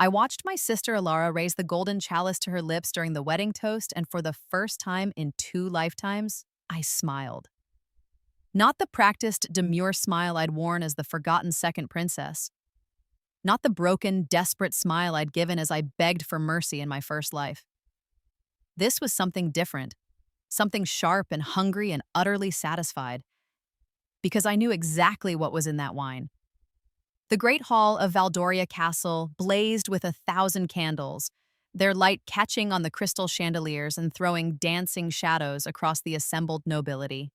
I watched my sister Alara raise the golden chalice to her lips during the wedding toast, and for the first time in 2 lifetimes, I smiled. Not the practiced, demure smile I'd worn as the forgotten second princess. Not the broken, desperate smile I'd given as I begged for mercy in my first life. This was something different, something sharp and hungry and utterly satisfied, because I knew exactly what was in that wine. The great hall of Valdoria Castle blazed with 1,000 candles, their light catching on the crystal chandeliers and throwing dancing shadows across the assembled nobility.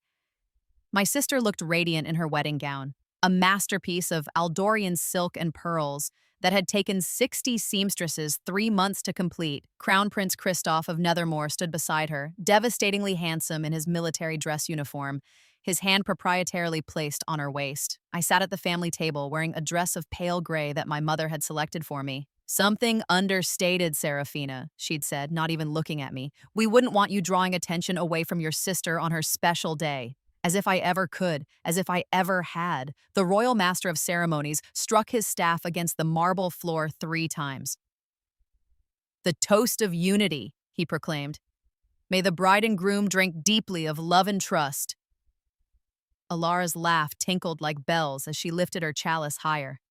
My sister looked radiant in her wedding gown, a masterpiece of Aldorian silk and pearls that had taken 60 seamstresses 3 months to complete. Crown Prince Christoph of Nethermore stood beside her, devastatingly handsome in his military dress uniform, his hand proprietarily placed on her waist. I sat at the family table wearing a dress of pale gray that my mother had selected for me. "Something understated, Serafina," she'd said, not even looking at me. "We wouldn't want you drawing attention away from your sister on her special day." As if I ever could, as if I ever had, the royal master of ceremonies struck his staff against the marble floor 3 times. "The toast of unity," he proclaimed. "May the bride and groom drink deeply of love and trust." Alara's laugh tinkled like bells as she lifted her chalice higher.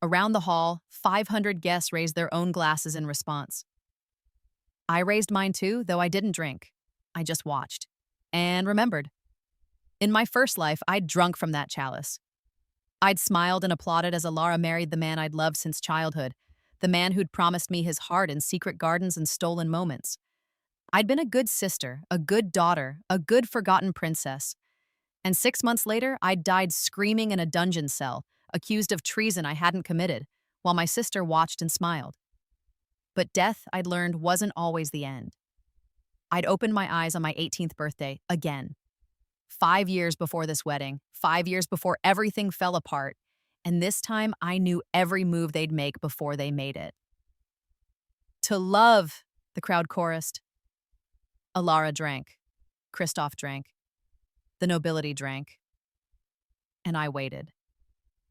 Around the hall, 500 guests raised their own glasses in response. I raised mine too, though I didn't drink. I just watched. And remembered. In my first life, I'd drunk from that chalice. I'd smiled and applauded as Alara married the man I'd loved since childhood, the man who'd promised me his heart in secret gardens and stolen moments. I'd been a good sister, a good daughter, a good forgotten princess. And 6 months later, I'd died screaming in a dungeon cell, accused of treason I hadn't committed, while my sister watched and smiled. But death, I'd learned, wasn't always the end. I'd opened my eyes on my 18th birthday again. 5 years before this wedding, 5 years before everything fell apart, and this time I knew every move they'd make before they made it. "To love," the crowd chorused. Alara drank. Christoph drank. The nobility drank. And I waited.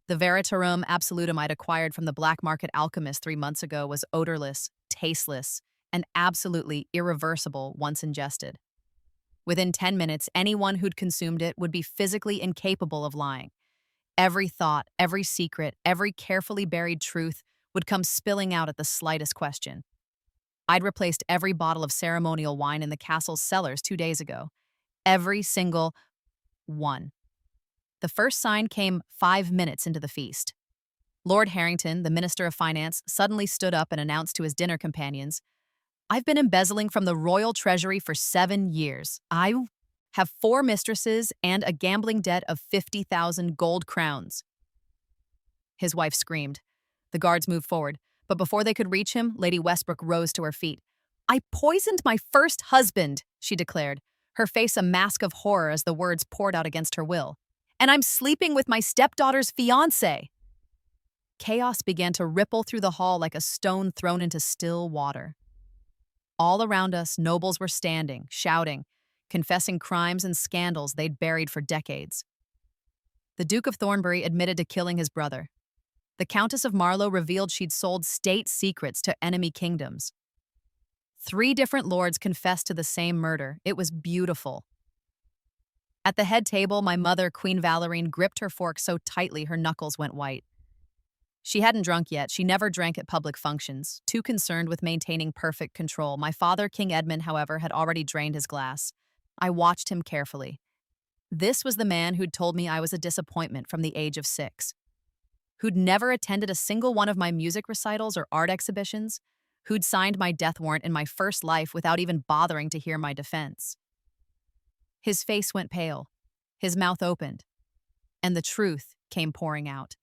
The Veritarum Absolutum I'd acquired from the black market alchemist 3 months ago was odorless, tasteless, and absolutely irreversible once ingested. Within 10 minutes, anyone who'd consumed it would be physically incapable of lying. Every thought, every secret, every carefully buried truth would come spilling out at the slightest question. I'd replaced every bottle of ceremonial wine in the castle's cellars 2 days ago. Every single one. The first sign came 5 minutes into the feast. Lord Harrington, the Minister of Finance, suddenly stood up and announced to his dinner companions, "I've been embezzling from the royal treasury for 7 years. I have 4 mistresses and a gambling debt of 50,000 gold crowns." His wife screamed. The guards moved forward, but before they could reach him, Lady Westbrook rose to her feet. "I poisoned my first husband," she declared, her face a mask of horror as the words poured out against her will. "And I'm sleeping with my stepdaughter's fiancé." Chaos began to ripple through the hall like a stone thrown into still water. All around us, nobles were standing, shouting, confessing crimes and scandals they'd buried for decades. The Duke of Thornbury admitted to killing his brother. The Countess of Marlowe revealed she'd sold state secrets to enemy kingdoms. 3 different lords confessed to the same murder. It was beautiful. At the head table, my mother, Queen Valérine, gripped her fork so tightly her knuckles went white. She hadn't drunk yet. She never drank at public functions, too concerned with maintaining perfect control. My father, King Edmund, however, had already drained his glass. I watched him carefully. This was the man who'd told me I was a disappointment from the age of 6, who'd never attended a single one of my music recitals or art exhibitions, who'd signed my death warrant in my first life without even bothering to hear my defense. His face went pale, his mouth opened, and the truth came pouring out.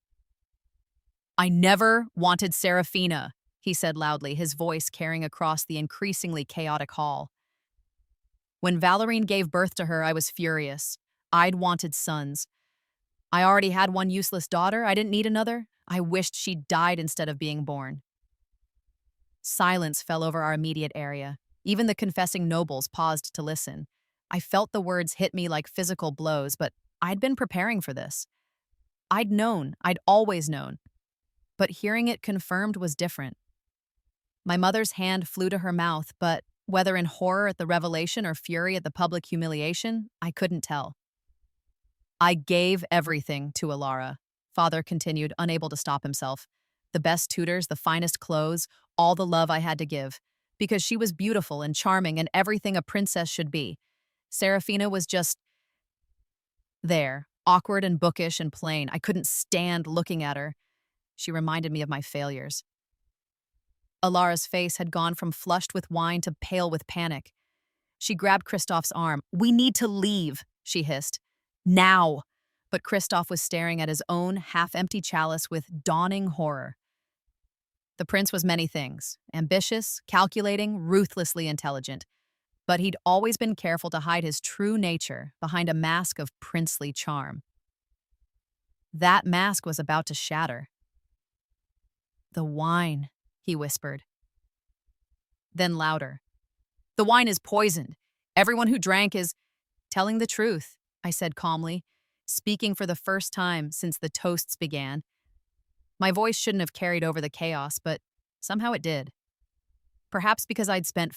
"I never wanted Serafina," he said loudly, his voice carrying across the increasingly chaotic hall. "When Valérine gave birth to her, I was furious. I'd wanted sons. I already had one useless daughter. I didn't need another. I wished she'd died instead of being born." Silence fell over our immediate area. Even the confessing nobles paused to listen. I felt the words hit me like physical blows, but I'd been preparing for this. I'd known, I'd always known. but hearing it confirmed was different. My mother's hand flew to her mouth, but whether in horror at the revelation or fury at the public humiliation, I couldn't tell. I gave everything to Alara, father continued, unable to stop himself. The best tutors, the finest clothes, all the love I had to give. Because she was beautiful and charming and everything a princess should be. Serafina was just there, awkward and bookish and plain. I couldn't stand looking at her. She reminded me of my failures. Alara's face had gone from flushed with wine to pale with panic. She grabbed Kristoff's arm. "We need to leave," she hissed. "Now!" But Kristoff was staring at his own half-empty chalice with dawning horror. The prince was many things: ambitious, calculating, ruthlessly intelligent. But he'd always been careful to hide his true nature behind a mask of princely charm. That mask was about to shatter. "The wine," he whispered. Then louder. "The wine is poisoned. Everyone who drank is telling the truth," I said calmly, speaking for the first time since the toasts began. My voice shouldn't have carried over the chaos, but somehow it did. Perhaps because I'd spent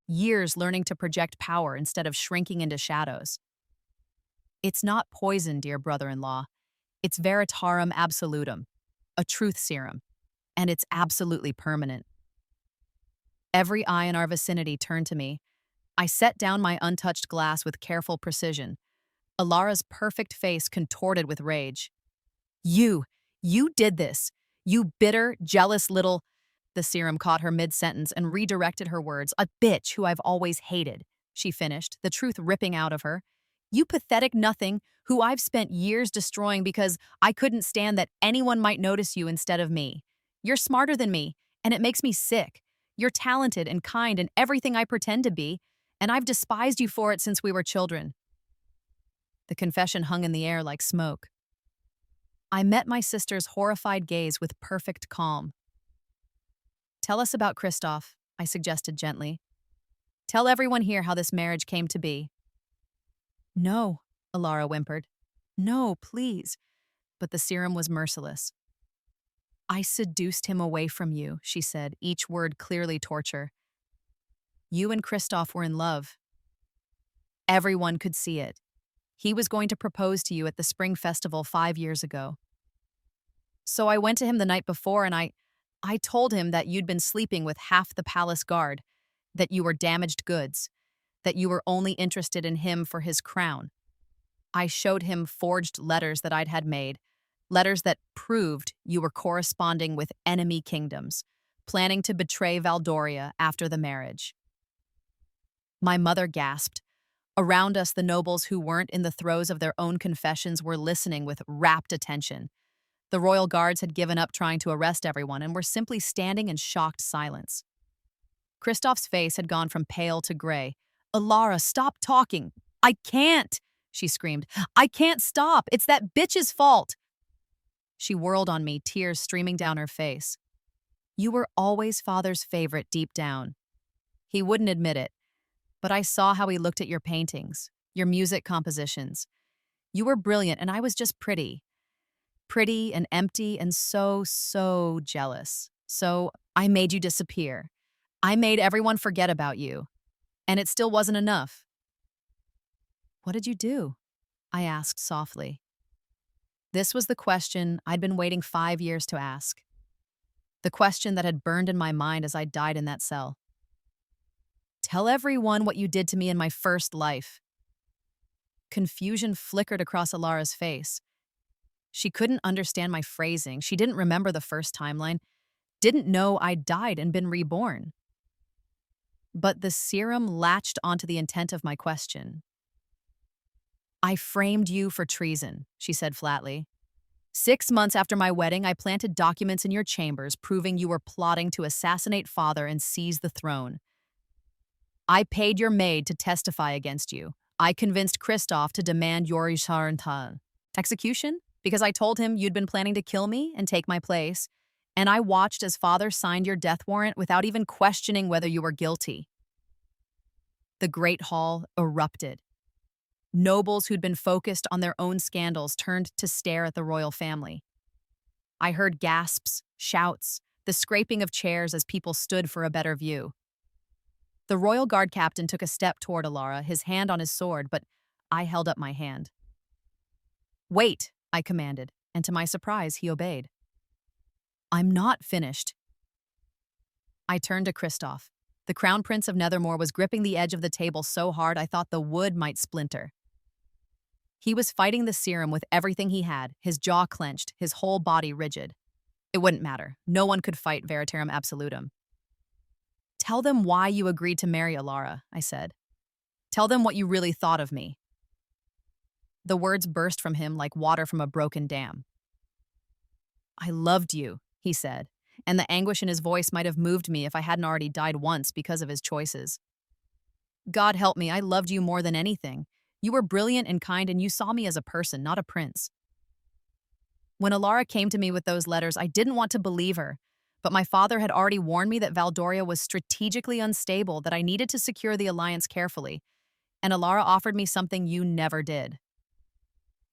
years learning to project power instead of shrinking into shadows. "It's not poison, dear brother-in-law. It's veritarum absolutum, a truth serum, and it's absolutely permanent." Every eye in our vicinity turned to me. I set down my untouched glass with careful precision. Alara's perfect face contorted with rage. You did this. You bitter, jealous little—" The serum caught her mid-sentence and redirected her words. "A bitch who I've always hated," she finished, the truth ripping out of her. "You pathetic nothing who I've spent years destroying because I couldn't stand that anyone might notice you instead of me. You're smarter than me, and it makes me sick. You're talented and kind and everything I pretend to be, and I've despised you for it since we were children." The confession hung in the air like smoke. I met my sister's horrified gaze with perfect calm. "Tell us about Kristoff," I suggested gently. "Tell everyone here how this marriage came to be." "No," Alara whimpered. "No, please." But the serum was merciless. "I seduced him away from you," she said, each word clearly torture. "You and Kristoff were in love. Everyone could see it. He was going to propose to you at the spring festival 5 years ago. So I went to him the night before and I told him that you'd been sleeping with half the palace guard, that you were damaged goods, that you were only interested in him for his crown. I showed him forged letters that I'd had made, letters that proved you were corresponding with enemy kingdoms, planning to betray Valdoria after the marriage." My mother gasped. Around us, the nobles who weren't in the throes of their own confessions were listening with rapt attention. The royal guards had given up trying to arrest everyone and were simply standing in shocked silence. Kristoff's face had gone from pale to gray. "Alara, stop talking. I can't," she screamed. "I can't stop. It's that bitch's fault." She whirled on me, tears streaming down her face. "You were always father's favorite deep down." He wouldn't admit it, but I saw how he looked at your paintings, your music compositions. You were brilliant and I was just pretty. Pretty and empty and so jealous. So I made you disappear. I made everyone forget about you. And it still wasn't enough. "What did you do?" I asked softly. This was the question I'd been waiting 5 years to ask. The question that had burned in my mind as I died in that cell. "Tell everyone what you did to me in my first life." Confusion flickered across Alara's face. She couldn't understand my phrasing. She didn't remember the first timeline, didn't know I'd died and been reborn. But the serum latched onto the intent of my question. "I framed you for treason," she said flatly. 6 months after my wedding, I planted documents in your chambers proving you were plotting to assassinate father and seize the throne. I paid your maid to testify against you. I convinced Kristoff to demand your execution because I told him you'd been planning to kill me and take my place, and I watched as father signed your death warrant without even questioning whether you were guilty." The Great Hall erupted. Nobles who'd been focused on their own scandals turned to stare at the royal family. I heard gasps, shouts, the scraping of chairs as people stood for a better view. The royal guard captain took a step toward Alara, his hand on his sword, but I held up my hand. "Wait," I commanded, and to my surprise, he obeyed. "I'm not finished." I turned to Kristoff. The Crown Prince of Nethermore was gripping the edge of the table so hard I thought the wood might splinter. He was fighting the serum with everything he had, his jaw clenched, his whole body rigid. It wouldn't matter. No one could fight Veritarum Absolutum. "Tell them why you agreed to marry Alara," I said. "Tell them what you really thought of me." The words burst from him like water from a broken dam. "I loved you," he said, and the anguish in his voice might have moved me if I hadn't already died once because of his choices. "God help me, I loved you more than anything. You were brilliant and kind, and you saw me as a person, not a prince." When Alara came to me with those letters, I didn't want to believe her, but my father had already warned me that Valdoria was strategically unstable, that I needed to secure the alliance carefully, and Alara offered me something you never did.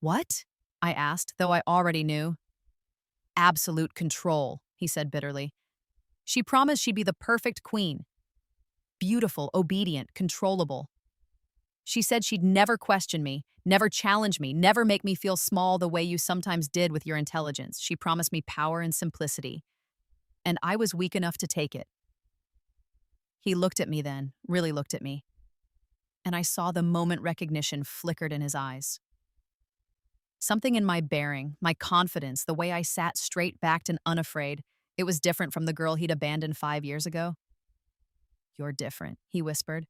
"What?" I asked, though I already knew. "Absolute control," he said bitterly. "She promised she'd be the perfect queen. Beautiful, obedient, controllable. She said she'd never question me, never challenge me, never make me feel small the way you sometimes did with your intelligence. She promised me power and simplicity. And I was weak enough to take it." He looked at me then, really looked at me, and I saw the moment recognition flickered in his eyes. Something in my bearing, my confidence, the way I sat straight-backed and unafraid, it was different from the girl he'd abandoned 5 years ago. "You're different," he whispered.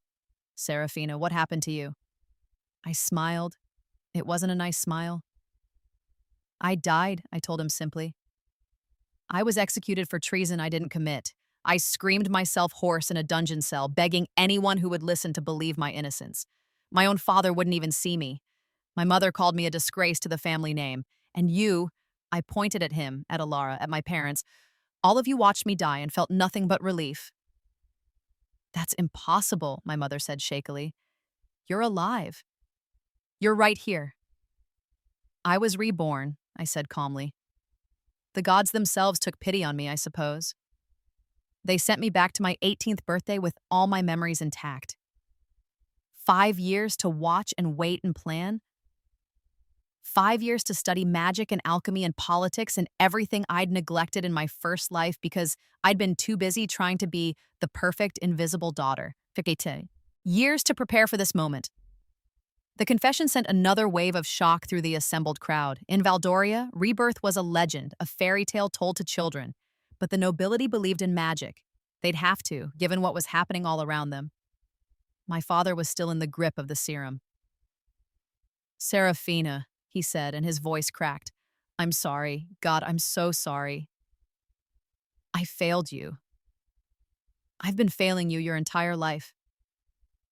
"Serafina, what happened to you?" I smiled. It wasn't a nice smile. "I died," I told him simply. "I was executed for treason I didn't commit. I screamed myself hoarse in a dungeon cell, begging anyone who would listen to believe my innocence. My own father wouldn't even see me. My mother called me a disgrace to the family name. And you," I pointed at him, at Alara, at my parents, "all of you watched me die and felt nothing but relief." "That's impossible," my mother said shakily. "You're alive. You're right here." "I was reborn," I said calmly. "The gods themselves took pity on me, I suppose. They sent me back to my 18th birthday with all my memories intact. 5 years to watch and wait and plan. 5 years to study magic and alchemy and politics and everything I'd neglected in my first life because I'd been too busy trying to be the perfect invisible daughter. Years to prepare for this moment." The confession sent another wave of shock through the assembled crowd. In Valdoria, rebirth was a legend, a fairy tale told to children. But the nobility believed in magic. They'd have to, given what was happening all around them. My father was still in the grip of the serum. "Serafina," he said, and his voice cracked. "I'm sorry. God, I'm so sorry. I failed you. I've been failing you your entire life.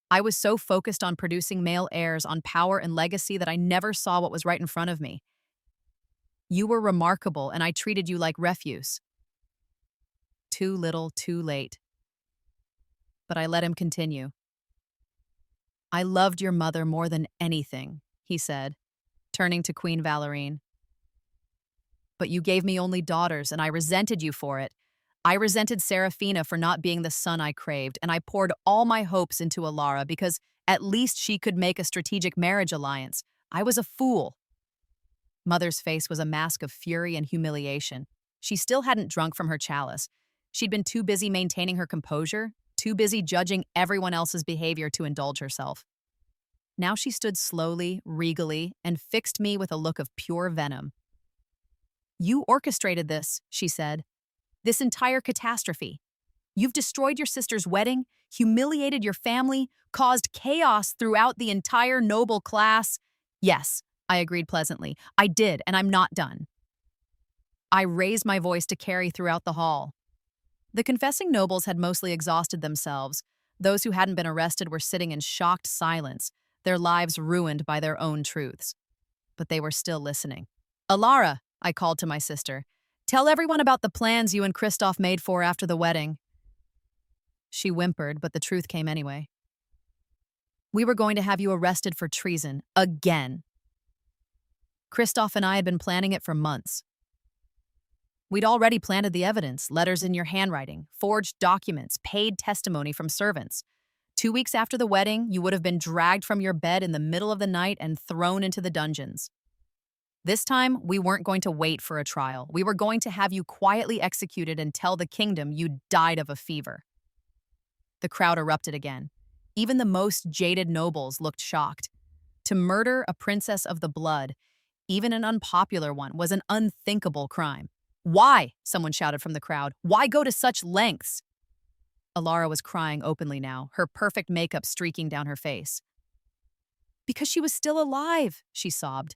I was so focused on producing male heirs, on power and legacy that I never saw what was right in front of me. You were remarkable, and I treated you like refuse. Too little, too late." But I let him continue. "I loved your mother more than anything," he said, turning to Queen Valérine. "But you gave me only daughters, and I resented you for it. I resented Serafina for not being the son I craved, and I poured all my hopes into Alara because at least she could make a strategic marriage alliance. I was a fool." Mother's face was a mask of fury and humiliation. She still hadn't drunk from her chalice. She'd been too busy maintaining her composure, too busy judging everyone else's behavior to indulge herself. Now she stood slowly, regally, and fixed me with a look of pure venom. "You orchestrated this," she said. "This entire catastrophe. You've destroyed your sister's wedding, humiliated your family, caused chaos throughout the entire noble class." "Yes," I agreed pleasantly. "I did, and I'm not done." I raised my voice to carry throughout the hall. The confessing nobles had mostly exhausted themselves. Those who hadn't been arrested were sitting in shocked silence, their lives ruined by their own truths. But they were still listening. "Alara," I called to my sister, "tell everyone about the plans you and Kristoff made for after the wedding." She whimpered, but the truth came anyway. "We were going to have you arrested for treason, again. Kristoff and I had been planning it for months. We'd already planted the evidence, letters in your handwriting, forged documents, paid testimony from servants. 2 weeks after the wedding, you would have been dragged from your bed in the middle of the night and thrown into the dungeons. This time, we weren't going to wait for a trial. We were going to have you quietly executed and tell the kingdom you died of a fever. The crowd erupted again. Even the most jaded nobles looked shocked. To murder a princess of the blood, even an unpopular one, was an unthinkable crime. Why? Someone shouted from the crowd. Why go to such lengths? Alara was crying openly now, her perfect makeup streaking down her face. Because she was still alive, she sobbed.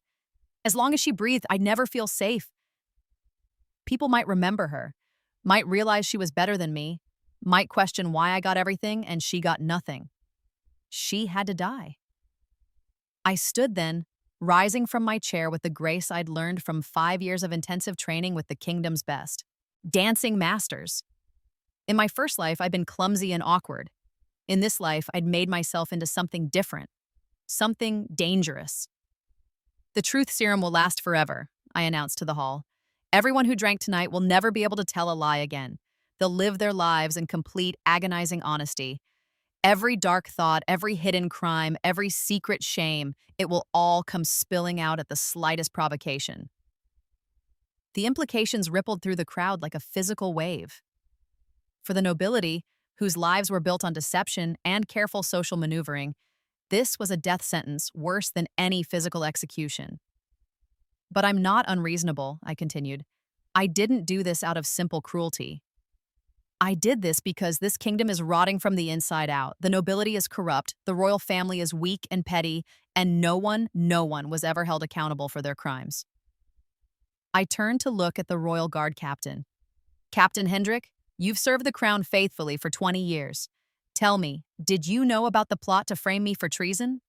As long as she breathed, I'd never feel safe. People might remember her, might realize she was better than me, might question why I got everything and she got nothing. She had to die. I stood then, rising from my chair with the grace I'd learned from 5 years of intensive training with the kingdom's best. Dancing masters. In my first life, I'd been clumsy and awkward. In this life, I'd made myself into something different, something dangerous. The truth serum will last forever, I announced to the hall. Everyone who drank tonight will never be able to tell a lie again. They'll live their lives in complete, agonizing honesty. Every dark thought, every hidden crime, every secret shame, it will all come spilling out at the slightest provocation. The implications rippled through the crowd like a physical wave. For the nobility, whose lives were built on deception and careful social maneuvering, this was a death sentence worse than any physical execution. But I'm not unreasonable, I continued. I didn't do this out of simple cruelty. I did this because this kingdom is rotting from the inside out. The nobility is corrupt, the royal family is weak and petty, and no one was ever held accountable for their crimes. I turned to look at the royal guard captain. Captain Hendrik, you've served the crown faithfully for 20 years. Tell me, did you know about the plot to frame me for treason?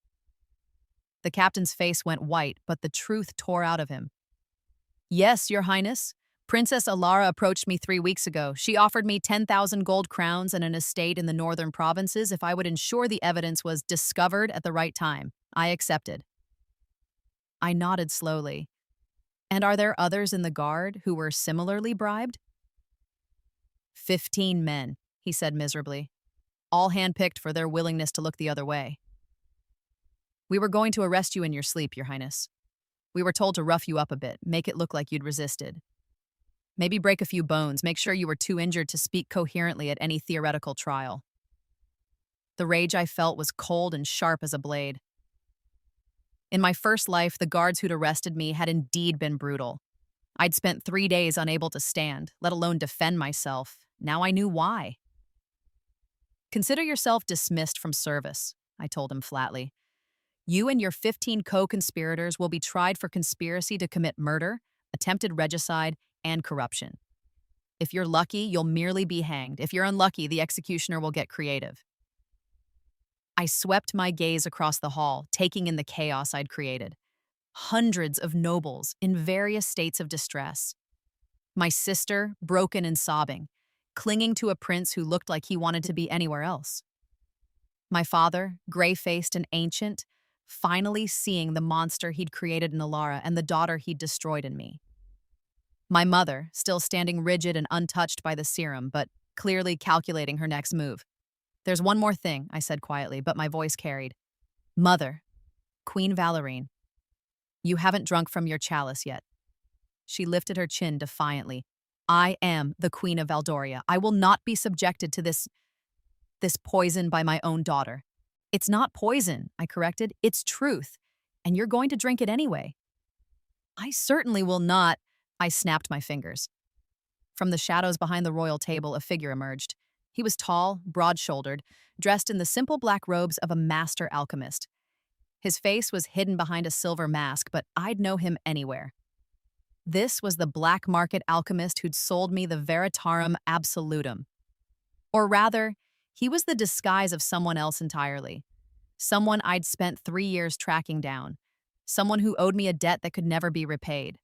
The captain's face went white, but the truth tore out of him. Yes, Your Highness. Princess Alara approached me 3 weeks ago. She offered me 10,000 gold crowns and an estate in the northern provinces if I would ensure the evidence was discovered at the right time. I accepted. I nodded slowly. And are there others in the guard who were similarly bribed? 15 men, he said miserably, all handpicked for their willingness to look the other way. We were going to arrest you in your sleep, Your Highness. We were told to rough you up a bit, make it look like you'd resisted. Maybe break a few bones, make sure you were too injured to speak coherently at any theoretical trial. The rage I felt was cold and sharp as a blade. In my first life, the guards who'd arrested me had indeed been brutal. I'd spent 3 days unable to stand, let alone defend myself. Now I knew why. Consider yourself dismissed from service, I told him flatly. You and your 15 co-conspirators will be tried for conspiracy to commit murder, attempted regicide, and corruption. If you're lucky, you'll merely be hanged. If you're unlucky, the executioner will get creative. I swept my gaze across the hall, taking in the chaos I'd created. Hundreds of nobles in various states of distress. My sister, broken and sobbing, clinging to a prince who looked like he wanted to be anywhere else. My father, gray-faced and ancient, finally seeing the monster he'd created in Alara and the daughter he'd destroyed in me. My mother, still standing rigid and untouched by the serum, but clearly calculating her next move. There's one more thing, I said quietly, but my voice carried. Mother, Queen Valérine, you haven't drunk from your chalice yet. She lifted her chin defiantly. I am the Queen of Valdoria. I will not be subjected to this poison by my own daughter. It's not poison, I corrected. It's truth, and you're going to drink it anyway. I certainly will not. I snapped my fingers. From the shadows behind the royal table, a figure emerged. He was tall, broad-shouldered, dressed in the simple black robes of a master alchemist. His face was hidden behind a silver mask, but I'd know him anywhere. This was the black market alchemist who'd sold me the Veritarum Absolutum. Or rather, he was the disguise of someone else entirely. Someone I'd spent 3 years tracking down. Someone who owed me a debt that could never be repaid.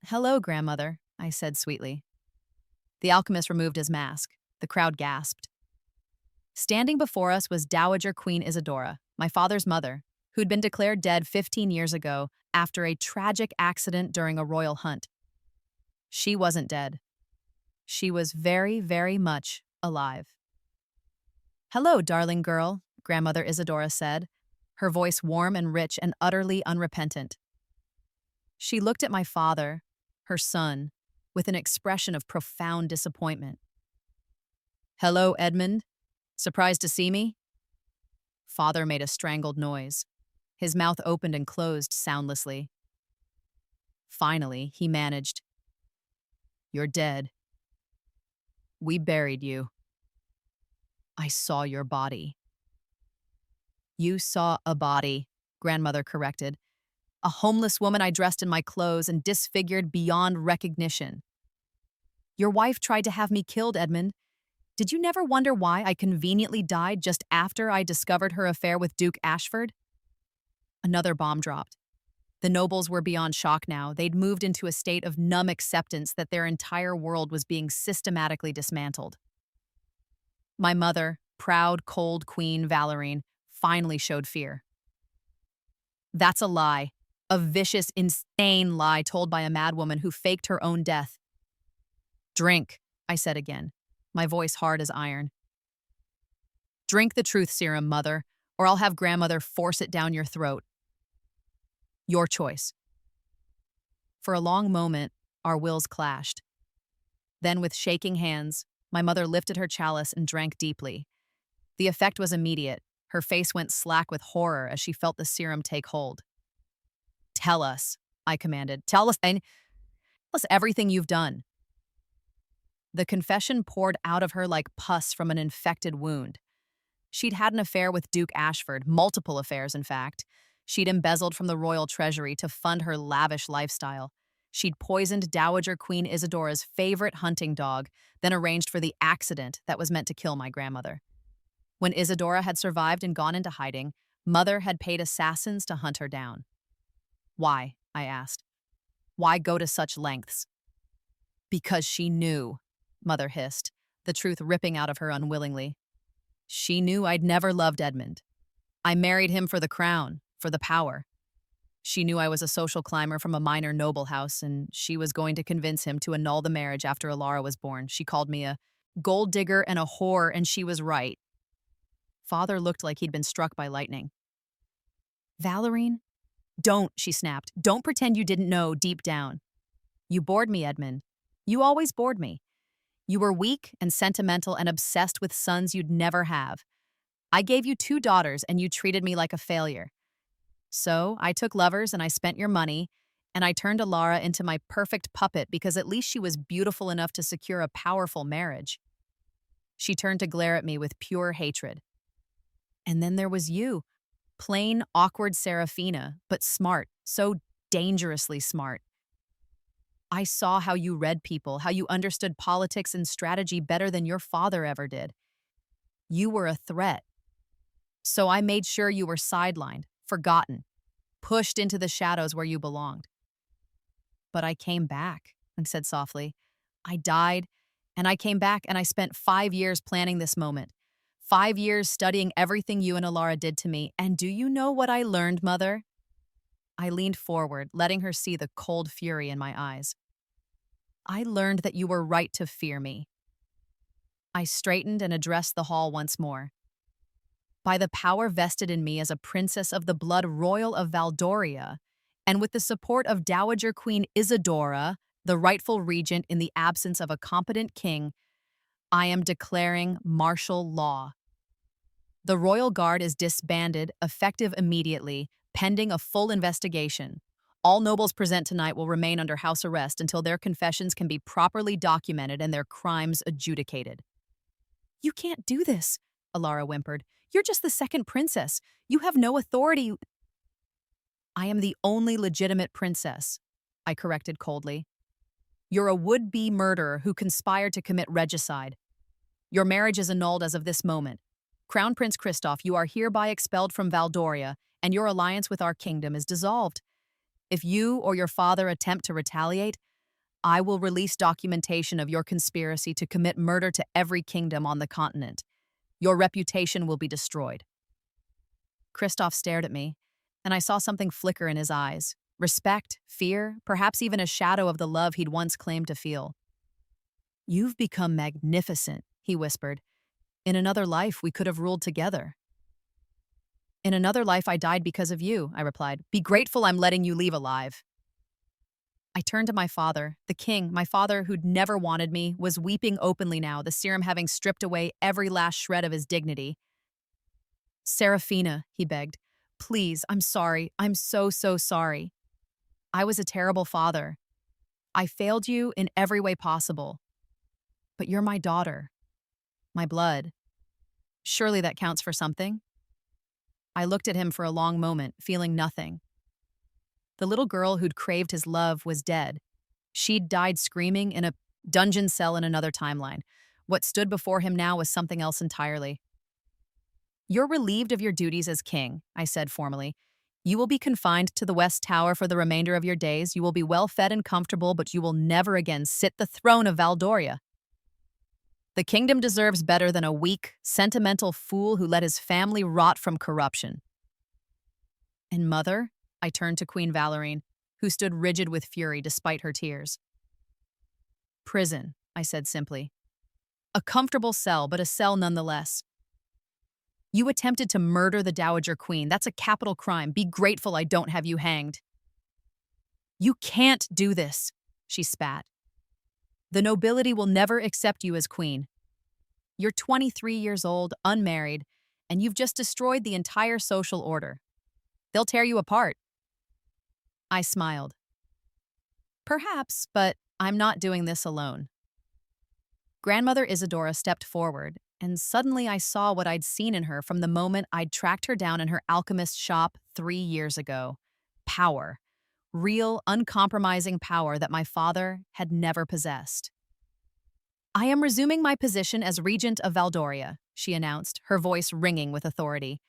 Hello, grandmother, I said sweetly. The alchemist removed his mask. The crowd gasped. Standing before us was Dowager Queen Isadora, my father's mother, who'd been declared dead 15 years ago after a tragic accident during a royal hunt. She wasn't dead. She was very, very much alive. "Hello, darling girl," Grandmother Isadora said, her voice warm and rich and utterly unrepentant. She looked at my father, her son, with an expression of profound disappointment. "Hello, Edmund. Surprised to see me?" Father made a strangled noise. His mouth opened and closed soundlessly. Finally, he managed, "You're dead. We buried you. I saw your body." "You saw a body," Grandmother corrected. "A homeless woman I dressed in my clothes and disfigured beyond recognition. Your wife tried to have me killed, Edmund. Did you never wonder why I conveniently died just after I discovered her affair with Duke Ashford?" Another bomb dropped. The nobles were beyond shock now. They'd moved into a state of numb acceptance that their entire world was being systematically dismantled. My mother, proud, cold Queen Valérine, finally showed fear. "That's a lie. A vicious, insane lie told by a madwoman who faked her own death." "Drink," I said again, my voice hard as iron. "Drink the truth serum, Mother, or I'll have Grandmother force it down your throat. Your choice." For a long moment, our wills clashed. Then, with shaking hands, my mother lifted her chalice and drank deeply. The effect was immediate. Her face went slack with horror as she felt the serum take hold. "Tell us," I commanded. Tell us everything you've done." The confession poured out of her like pus from an infected wound. She'd had an affair with Duke Ashford, multiple affairs, in fact. She'd embezzled from the royal treasury to fund her lavish lifestyle. She'd poisoned Dowager Queen Isadora's favorite hunting dog, then arranged for the accident that was meant to kill my grandmother. When Isadora had survived and gone into hiding, Mother had paid assassins to hunt her down. "Why?" I asked. "Why go to such lengths?" "Because she knew," Mother hissed, the truth ripping out of her unwillingly. "She knew I'd never loved Edmund. I married him for the crown, for the power. She knew I was a social climber from a minor noble house, and she was going to convince him to annul the marriage after Alara was born. She called me a gold digger and a whore, and she was right." Father looked like he'd been struck by lightning. "Valérine, don't," she snapped. "Don't pretend you didn't know deep down. You bored me, Edmund. You always bored me. You were weak and sentimental and obsessed with sons you'd never have. I gave you 2 daughters, and you treated me like a failure. So I took lovers and I spent your money, and I turned Alara into my perfect puppet because at least she was beautiful enough to secure a powerful marriage." She turned to glare at me with pure hatred. "And then there was you. Plain, awkward Serafina, but smart, so dangerously smart. I saw how you read people, how you understood politics and strategy better than your father ever did. You were a threat. So I made sure you were sidelined, forgotten, pushed into the shadows where you belonged. But I came back," I said softly. "I died, and I came back, and I spent 5 years planning this moment. 5 years studying everything you and Alara did to me. And do you know what I learned, Mother?" I leaned forward, letting her see the cold fury in my eyes. "I learned that you were right to fear me." I straightened and addressed the hall once more. "By the power vested in me as a princess of the blood royal of Valdoria, and with the support of Dowager Queen Isadora, the rightful regent in the absence of a competent king, I am declaring martial law. The royal guard is disbanded, effective immediately, pending a full investigation. All nobles present tonight will remain under house arrest until their confessions can be properly documented and their crimes adjudicated." "You can't do this," Alara whimpered. "You're just the second princess. You have no authority." "I am the only legitimate princess," I corrected coldly. "You're a would-be murderer who conspired to commit regicide. Your marriage is annulled as of this moment. Crown Prince Kristoff, you are hereby expelled from Valdoria, and your alliance with our kingdom is dissolved. If you or your father attempt to retaliate, I will release documentation of your conspiracy to commit murder to every kingdom on the continent. Your reputation will be destroyed." Kristoff stared at me, and I saw something flicker in his eyes. Respect, fear, perhaps even a shadow of the love he'd once claimed to feel. "You've become magnificent," he whispered. "In another life, we could have ruled together." "In another life, I died because of you," I replied. "Be grateful I'm letting you leave alive." I turned to my father. The king, my father who'd never wanted me, was weeping openly now, the serum having stripped away every last shred of his dignity. "Serafina," he begged. "Please, I'm sorry. I'm so, so sorry. I was a terrible father. I failed you in every way possible. But you're my daughter, my blood. Surely that counts for something?" I looked at him for a long moment, feeling nothing. The little girl who'd craved his love was dead. She'd died screaming in a dungeon cell in another timeline. What stood before him now was something else entirely. "You're relieved of your duties as king," I said formally. "You will be confined to the West Tower for the remainder of your days. You will be well fed and comfortable, but you will never again sit the throne of Valdoria. The kingdom deserves better than a weak, sentimental fool who let his family rot from corruption." "And mother?" I turned to Queen Valorine, who stood rigid with fury despite her tears. "Prison," I said simply. "A comfortable cell, but a cell nonetheless. You attempted to murder the Dowager Queen. That's a capital crime. Be grateful I don't have you hanged." "You can't do this," she spat. "The nobility will never accept you as queen. You're 23 years old, unmarried, and you've just destroyed the entire social order. They'll tear you apart." I smiled. "Perhaps, but I'm not doing this alone." Grandmother Isadora stepped forward, and suddenly I saw what I'd seen in her from the moment I'd tracked her down in her alchemist shop 3 years ago. Power. Real, uncompromising power that my father had never possessed. "I am resuming my position as regent of Valdoria," she announced, her voice ringing with authority.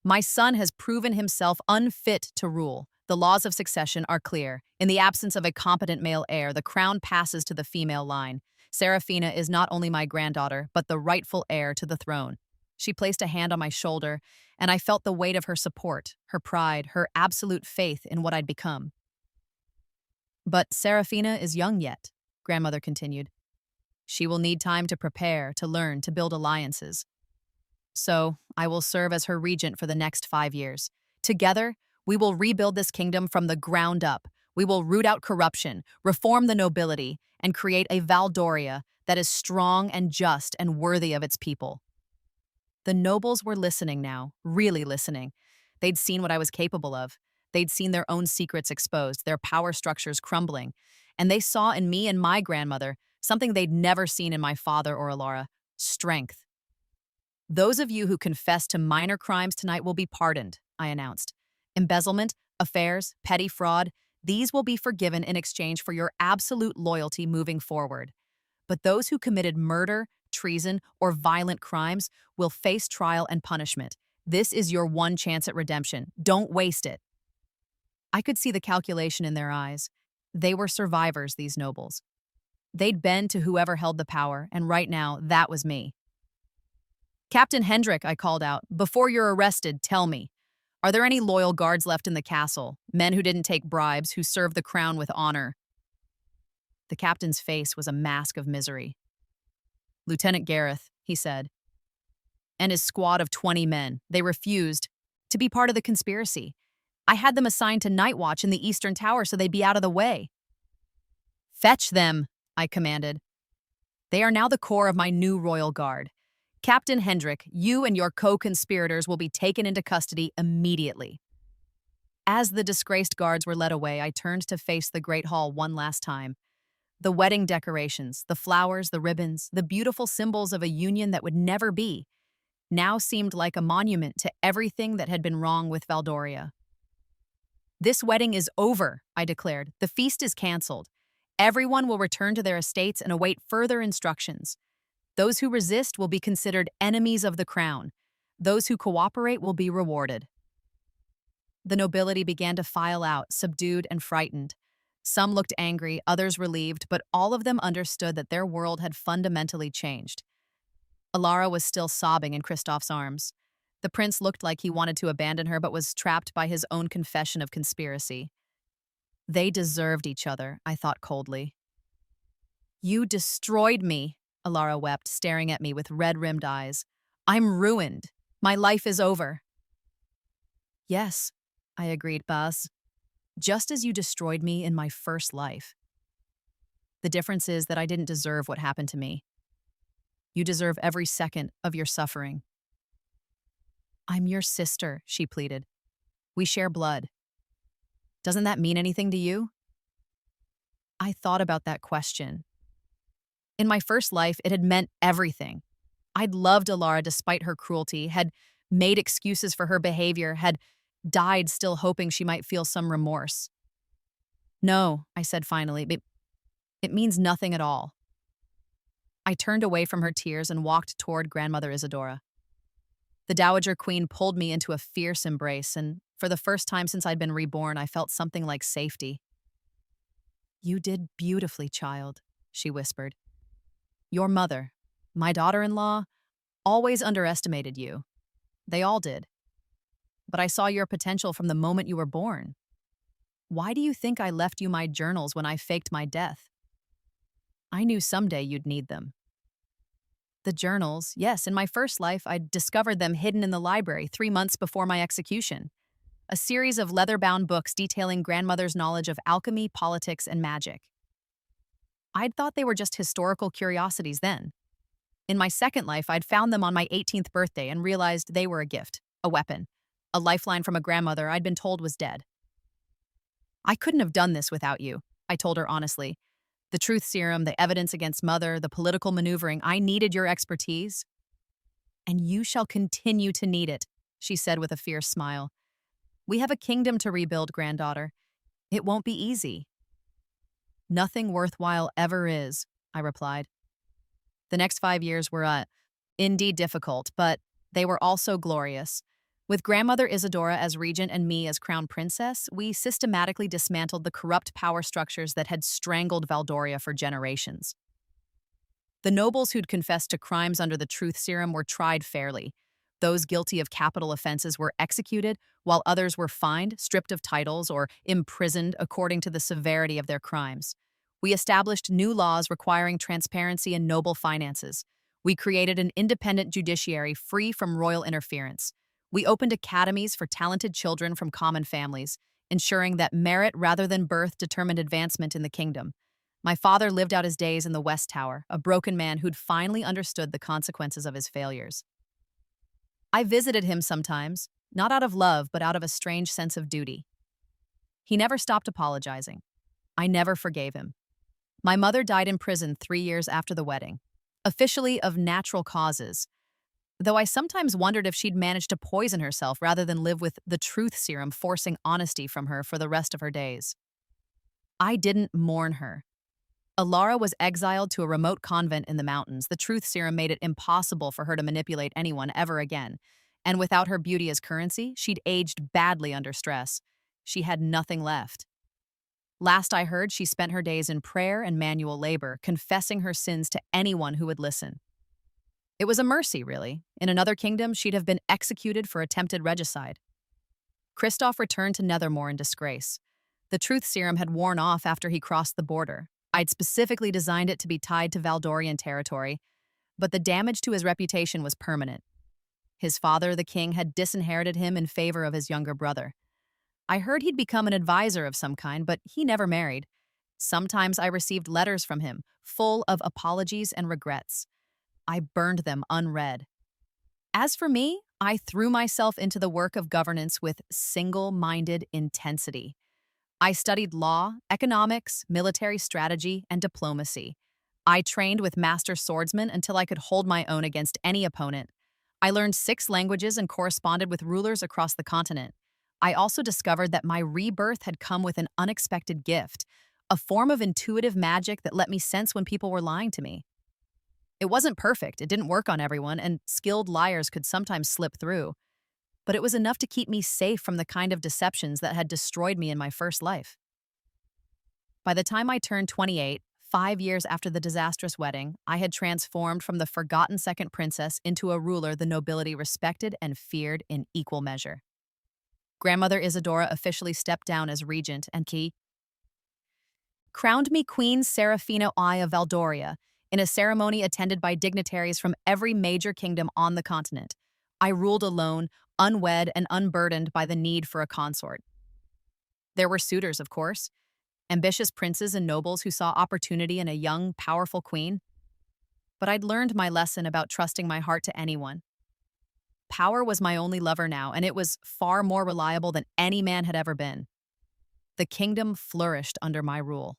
"My son has proven himself unfit to rule. The laws of succession are clear. In the absence of a competent male heir, the crown passes to the female line. Serafina is not only my granddaughter, but the rightful heir to the throne." She placed a hand on my shoulder, and I felt the weight of her support, her pride, her absolute faith in what I'd become. "But Serafina is young yet," Grandmother continued. "She will need time to prepare, to learn, to build alliances. So, I will serve as her regent for the next 5 years. Together, we will rebuild this kingdom from the ground up. We will root out corruption, reform the nobility, and create a Valdoria that is strong and just and worthy of its people." The nobles were listening now, really listening. They'd seen what I was capable of. They'd seen their own secrets exposed, their power structures crumbling. And they saw in me and my grandmother something they'd never seen in my father or Alara: strength. "Those of you who confess to minor crimes tonight will be pardoned," I announced. "Embezzlement, affairs, petty fraud, these will be forgiven in exchange for your absolute loyalty moving forward. But those who committed murder, treason, or violent crimes will face trial and punishment. This is your one chance at redemption. Don't waste it." I could see the calculation in their eyes. They were survivors, these nobles. They'd bend to whoever held the power, and right now, that was me. "Captain Hendrik," I called out, "before you're arrested, tell me, are there any loyal guards left in the castle, men who didn't take bribes, who served the crown with honor?" The captain's face was a mask of misery. "Lieutenant Gareth," he said, "and his squad of 20 men. They refused to be part of the conspiracy. I had them assigned to night watch in the Eastern Tower so they'd be out of the way." "Fetch them," I commanded. "They are now the core of my new royal guard. Captain Hendrik, you and your co-conspirators will be taken into custody immediately." As the disgraced guards were led away, I turned to face the Great Hall one last time. The wedding decorations, the flowers, the ribbons, the beautiful symbols of a union that would never be, now seemed like a monument to everything that had been wrong with Valdoria. "This wedding is over," I declared. "The feast is canceled. Everyone will return to their estates and await further instructions. Those who resist will be considered enemies of the crown. Those who cooperate will be rewarded." The nobility began to file out, subdued and frightened. Some looked angry, others relieved, but all of them understood that their world had fundamentally changed. Alara was still sobbing in Kristoff's arms. The prince looked like he wanted to abandon her, but was trapped by his own confession of conspiracy. They deserved each other, I thought coldly. You destroyed me, Alara wept, staring at me with red-rimmed eyes. I'm ruined. My life is over. Yes, I agreed, Baz. Just as you destroyed me in my first life. The difference is that I didn't deserve what happened to me. You deserve every second of your suffering. I'm your sister, she pleaded. We share blood. Doesn't that mean anything to you? I thought about that question. In my first life, it had meant everything. I'd loved Alara despite her cruelty, had made excuses for her behavior, had died still hoping she might feel some remorse. No, I said finally, it means nothing at all. I turned away from her tears and walked toward Grandmother Isadora. The Dowager Queen pulled me into a fierce embrace, and for the first time since I'd been reborn, I felt something like safety. You did beautifully, child, she whispered. Your mother, my daughter-in-law, always underestimated you. They all did. But I saw your potential from the moment you were born. Why do you think I left you my journals when I faked my death? I knew someday you'd need them. The journals, yes, in my first life, I discovered them hidden in the library 3 months before my execution. A series of leather-bound books detailing grandmother's knowledge of alchemy, politics, and magic. I'd thought they were just historical curiosities then. In my second life, I'd found them on my 18th birthday and realized they were a gift, a weapon, a lifeline from a grandmother I'd been told was dead. I couldn't have done this without you, I told her honestly. The truth serum, the evidence against Mother, the political maneuvering, I needed your expertise. And you shall continue to need it, she said with a fierce smile. We have a kingdom to rebuild, granddaughter. It won't be easy. Nothing worthwhile ever is, I replied. The next 5 years were, indeed difficult, but they were also glorious. With Grandmother Isadora as regent and me as crown princess, we systematically dismantled the corrupt power structures that had strangled Valdoria for generations. The nobles who'd confessed to crimes under the truth serum were tried fairly. Those guilty of capital offenses were executed, while others were fined, stripped of titles, or imprisoned according to the severity of their crimes. We established new laws requiring transparency in noble finances. We created an independent judiciary free from royal interference. We opened academies for talented children from common families, ensuring that merit rather than birth determined advancement in the kingdom. My father lived out his days in the West Tower, a broken man who'd finally understood the consequences of his failures. I visited him sometimes, not out of love, but out of a strange sense of duty. He never stopped apologizing. I never forgave him. My mother died in prison 3 years after the wedding, officially of natural causes, though I sometimes wondered if she'd managed to poison herself rather than live with the truth serum forcing honesty from her for the rest of her days. I didn't mourn her. Alara was exiled to a remote convent in the mountains. The truth serum made it impossible for her to manipulate anyone ever again, and without her beauty as currency, she'd aged badly under stress. She had nothing left. Last I heard, she spent her days in prayer and manual labor, confessing her sins to anyone who would listen. It was a mercy, really. In another kingdom, she'd have been executed for attempted regicide. Kristoff returned to Nethermore in disgrace. The truth serum had worn off after he crossed the border. I'd specifically designed it to be tied to Valdorian territory, but the damage to his reputation was permanent. His father, the king, had disinherited him in favor of his younger brother. I heard he'd become an advisor of some kind, but he never married. Sometimes I received letters from him, full of apologies and regrets. I burned them unread. As for me, I threw myself into the work of governance with single-minded intensity. I studied law, economics, military strategy, and diplomacy. I trained with master swordsmen until I could hold my own against any opponent. I learned 6 languages and corresponded with rulers across the continent. I also discovered that my rebirth had come with an unexpected gift, a form of intuitive magic that let me sense when people were lying to me. It wasn't perfect, it didn't work on everyone, and skilled liars could sometimes slip through. But it was enough to keep me safe from the kind of deceptions that had destroyed me in my first life. By the time I turned 28, 5 years after the disastrous wedding, I had transformed from the forgotten second princess into a ruler the nobility respected and feared in equal measure. Grandmother Isadora officially stepped down as regent and crowned me Queen Serafina I of Valdoria in a ceremony attended by dignitaries from every major kingdom on the continent. I ruled alone, unwed and unburdened by the need for a consort. There were suitors, of course, ambitious princes and nobles who saw opportunity in a young, powerful queen. But I'd learned my lesson about trusting my heart to anyone. Power was my only lover now, and it was far more reliable than any man had ever been. The kingdom flourished under my rule.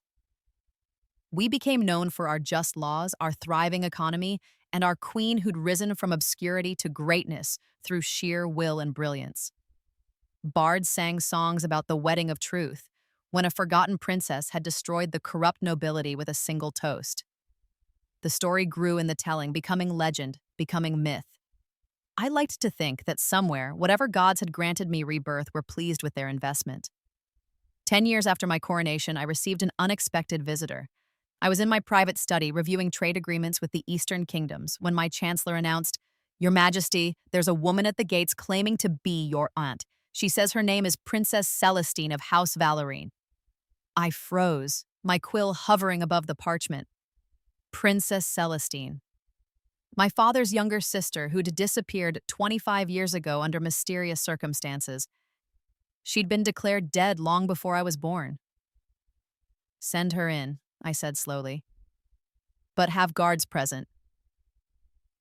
We became known for our just laws, our thriving economy, and our queen who'd risen from obscurity to greatness through sheer will and brilliance. Bards sang songs about the wedding of truth, when a forgotten princess had destroyed the corrupt nobility with a single toast. The story grew in the telling, becoming legend, becoming myth. I liked to think that somewhere, whatever gods had granted me rebirth were pleased with their investment. 10 years after my coronation, I received an unexpected visitor. I was in my private study reviewing trade agreements with the Eastern Kingdoms when my chancellor announced, "Your Majesty, there's a woman at the gates claiming to be your aunt. She says her name is Princess Celestine of House Valorine." I froze, my quill hovering above the parchment. Princess Celestine. My father's younger sister, who'd disappeared 25 years ago under mysterious circumstances. She'd been declared dead long before I was born. "Send her in," I said slowly. "But have guards present."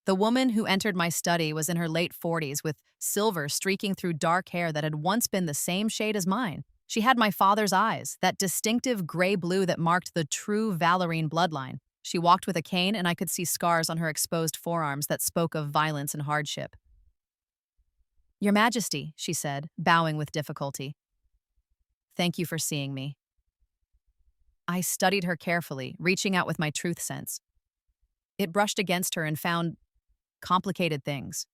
The woman who entered my study was in her late 40s with silver streaking through dark hair that had once been the same shade as mine. She had my father's eyes, that distinctive gray-blue that marked the true Valorine bloodline. She walked with a cane, and I could see scars on her exposed forearms that spoke of violence and hardship. "Your Majesty," she said, bowing with difficulty. "Thank you for seeing me." I studied her carefully, reaching out with my truth sense. It brushed against her and found complicated things.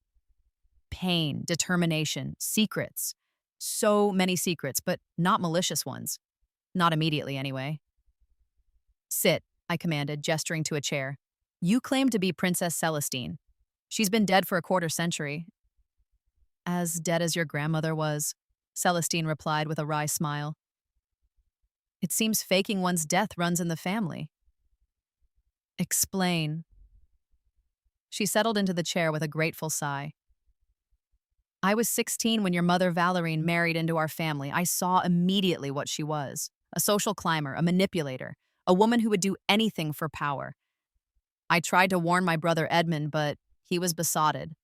Pain, determination, secrets. So many secrets, but not malicious ones. Not immediately, anyway. "Sit," I commanded, gesturing to a chair. "You claim to be Princess Celestine. She's been dead for a quarter century." "As dead as your grandmother was," Celestine replied with a wry smile. "It seems faking one's death runs in the family." "Explain." She settled into the chair with a grateful sigh. "I was 16 when your mother Valorine married into our family. I saw immediately what she was. A social climber, a manipulator, a woman who would do anything for power. I tried to warn my brother Edmund, but he was besotted.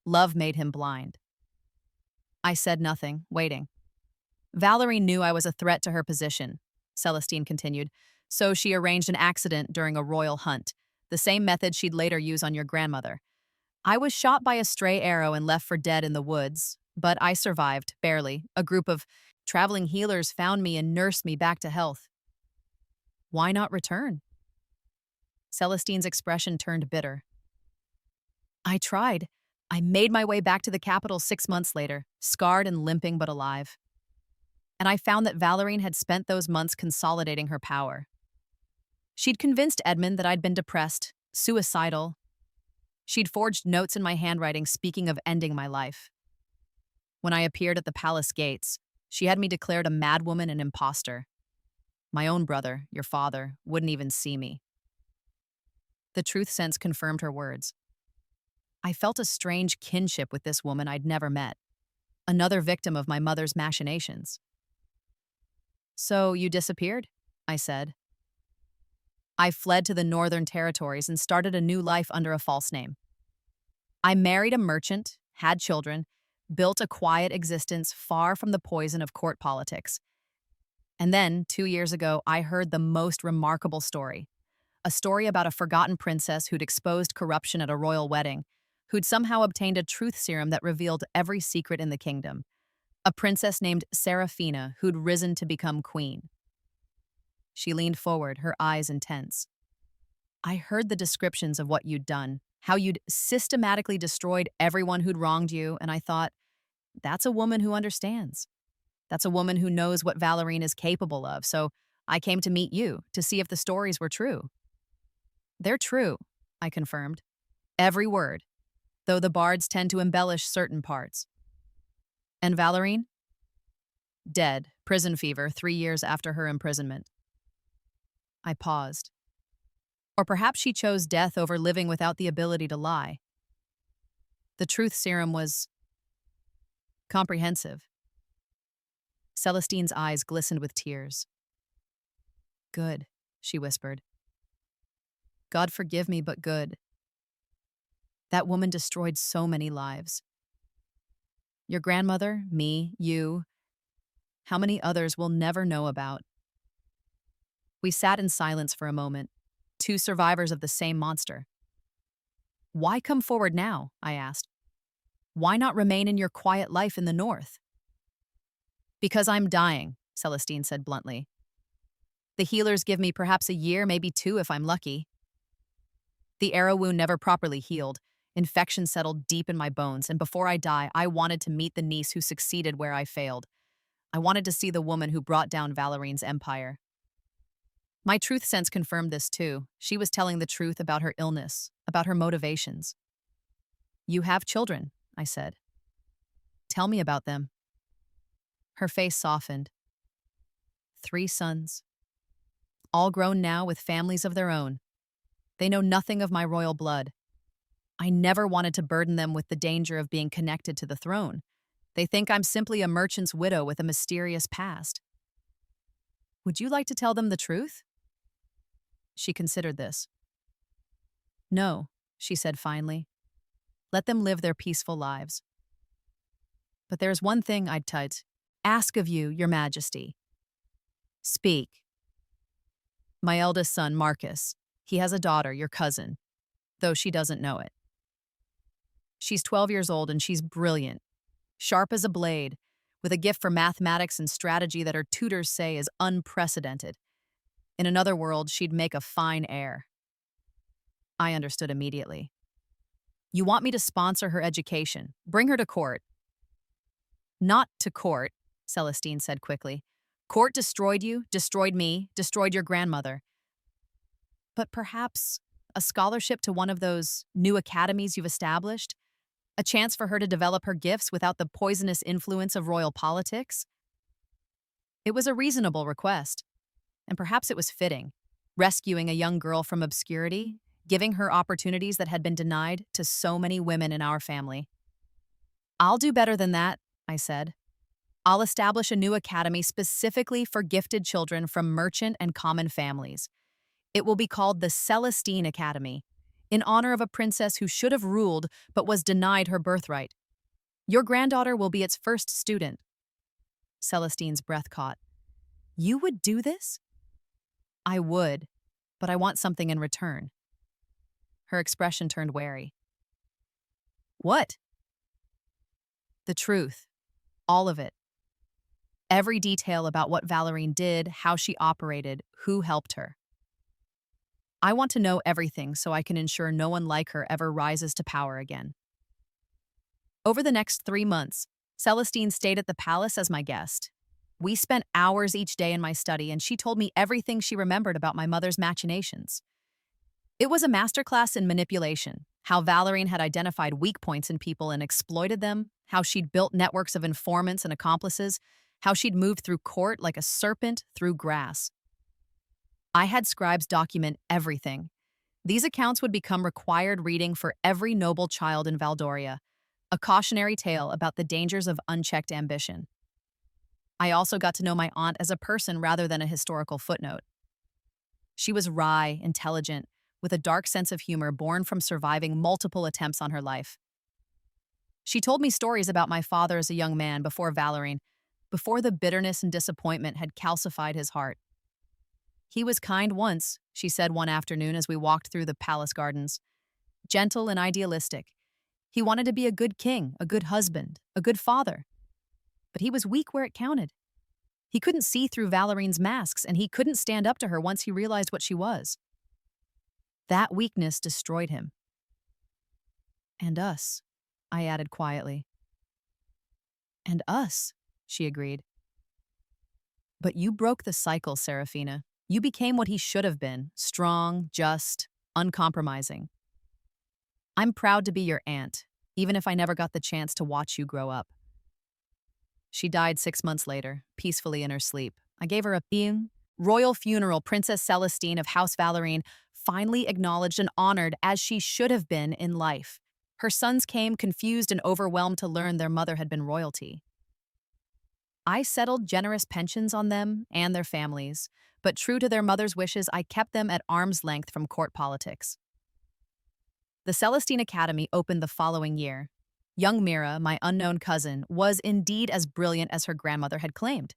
Love made him blind." I said nothing, waiting. "Valorine knew I was a threat to her position," Celestine continued, "so she arranged an accident during a royal hunt, the same method she'd later use on your grandmother. I was shot by a stray arrow and left for dead in the woods, but I survived, barely. A group of traveling healers found me and nursed me back to health." "Why not return?" Celestine's expression turned bitter. "I tried. I made my way back to the capital 6 months later, scarred and limping but alive. And I found that Valorine had spent those months consolidating her power. She'd convinced Edmund that I'd been depressed, suicidal. She'd forged notes in my handwriting speaking of ending my life. When I appeared at the palace gates, she had me declared a madwoman and imposter. My own brother, your father, wouldn't even see me." The truth sense confirmed her words. I felt a strange kinship with this woman I'd never met, another victim of my mother's machinations. "So you disappeared?" I said. "I fled to the Northern Territories and started a new life under a false name. I married a merchant, had children, built a quiet existence far from the poison of court politics. And then, 2 years ago, I heard the most remarkable story. A story about a forgotten princess who'd exposed corruption at a royal wedding, who'd somehow obtained a truth serum that revealed every secret in the kingdom. A princess named Serafina who'd risen to become queen." She leaned forward, her eyes intense. "I heard the descriptions of what you'd done, how you'd systematically destroyed everyone who'd wronged you, and I thought, that's a woman who understands. That's a woman who knows what Valorine is capable of, so I came to meet you to see if the stories were true." "They're true," I confirmed. "Every word, though the bards tend to embellish certain parts." "And Valorine?" "Dead, prison fever, 3 years after her imprisonment." I paused. Or perhaps she chose death over living without the ability to lie. The truth serum was comprehensive. Celestine's eyes glistened with tears. Good, she whispered. God forgive me, but good. That woman destroyed so many lives. Your grandmother, me, you. How many others we'll never know about? We sat in silence for a moment, two survivors of the same monster. Why come forward now? I asked. Why not remain in your quiet life in the north? Because I'm dying, Celestine said bluntly. The healers give me perhaps a year, maybe 2 if I'm lucky. The arrow wound never properly healed. Infection settled deep in my bones, and before I die, I wanted to meet the niece who succeeded where I failed. I wanted to see the woman who brought down Valerine's empire. My truth sense confirmed this too. She was telling the truth about her illness, about her motivations. You have children, I said. Tell me about them. Her face softened. 3 sons. All grown now with families of their own. They know nothing of my royal blood. I never wanted to burden them with the danger of being connected to the throne. They think I'm simply a merchant's widow with a mysterious past. Would you like to tell them the truth? She considered this. No, she said finally. Let them live their peaceful lives. But there's one thing I'd ask of you, Your Majesty. Speak. My eldest son, Marcus, he has a daughter, your cousin, though she doesn't know it. She's 12 years old and she's brilliant, sharp as a blade, with a gift for mathematics and strategy that her tutors say is unprecedented. In another world, she'd make a fine heir. I understood immediately. You want me to sponsor her education, bring her to court. Not to court, Celestine said quickly. Court destroyed you, destroyed me, destroyed your grandmother. But perhaps a scholarship to one of those new academies you've established? A chance for her to develop her gifts without the poisonous influence of royal politics? It was a reasonable request, and perhaps it was fitting, rescuing a young girl from obscurity, giving her opportunities that had been denied to so many women in our family. I'll do better than that, I said. I'll establish a new academy specifically for gifted children from merchant and common families. It will be called the Celestine Academy, in honor of a princess who should have ruled but was denied her birthright. Your granddaughter will be its first student. Celestine's breath caught. You would do this? I would, but I want something in return. Her expression turned wary. What? The truth. All of it. Every detail about what Valeriane did, how she operated, who helped her. I want to know everything so I can ensure no one like her ever rises to power again. Over the next 3 months, Celestine stayed at the palace as my guest. We spent hours each day in my study, and she told me everything she remembered about my mother's machinations. It was a masterclass in manipulation, how Valeriane had identified weak points in people and exploited them, how she'd built networks of informants and accomplices, how she'd moved through court like a serpent through grass. I had scribes document everything. These accounts would become required reading for every noble child in Valdoria, a cautionary tale about the dangers of unchecked ambition. I also got to know my aunt as a person rather than a historical footnote. She was wry, intelligent, with a dark sense of humor born from surviving multiple attempts on her life. She told me stories about my father as a young man before Valeriane, before the bitterness and disappointment had calcified his heart. He was kind once, she said one afternoon as we walked through the palace gardens. Gentle and idealistic. He wanted to be a good king, a good husband, a good father. But he was weak where it counted. He couldn't see through Valerine's masks, and he couldn't stand up to her once he realized what she was. That weakness destroyed him. And us, I added quietly. And us, she agreed. But you broke the cycle, Serafina. You became what he should have been, strong, just, uncompromising. I'm proud to be your aunt, even if I never got the chance to watch you grow up. She died 6 months later, peacefully in her sleep. I gave her a ping, Royal funeral, Princess Celestine of House Valérien finally acknowledged and honored as she should have been in life. Her sons came confused and overwhelmed to learn their mother had been royalty. I settled generous pensions on them and their families, but true to their mother's wishes, I kept them at arm's length from court politics. The Celestine Academy opened the following year. Young Mira, my unknown cousin, was indeed as brilliant as her grandmother had claimed.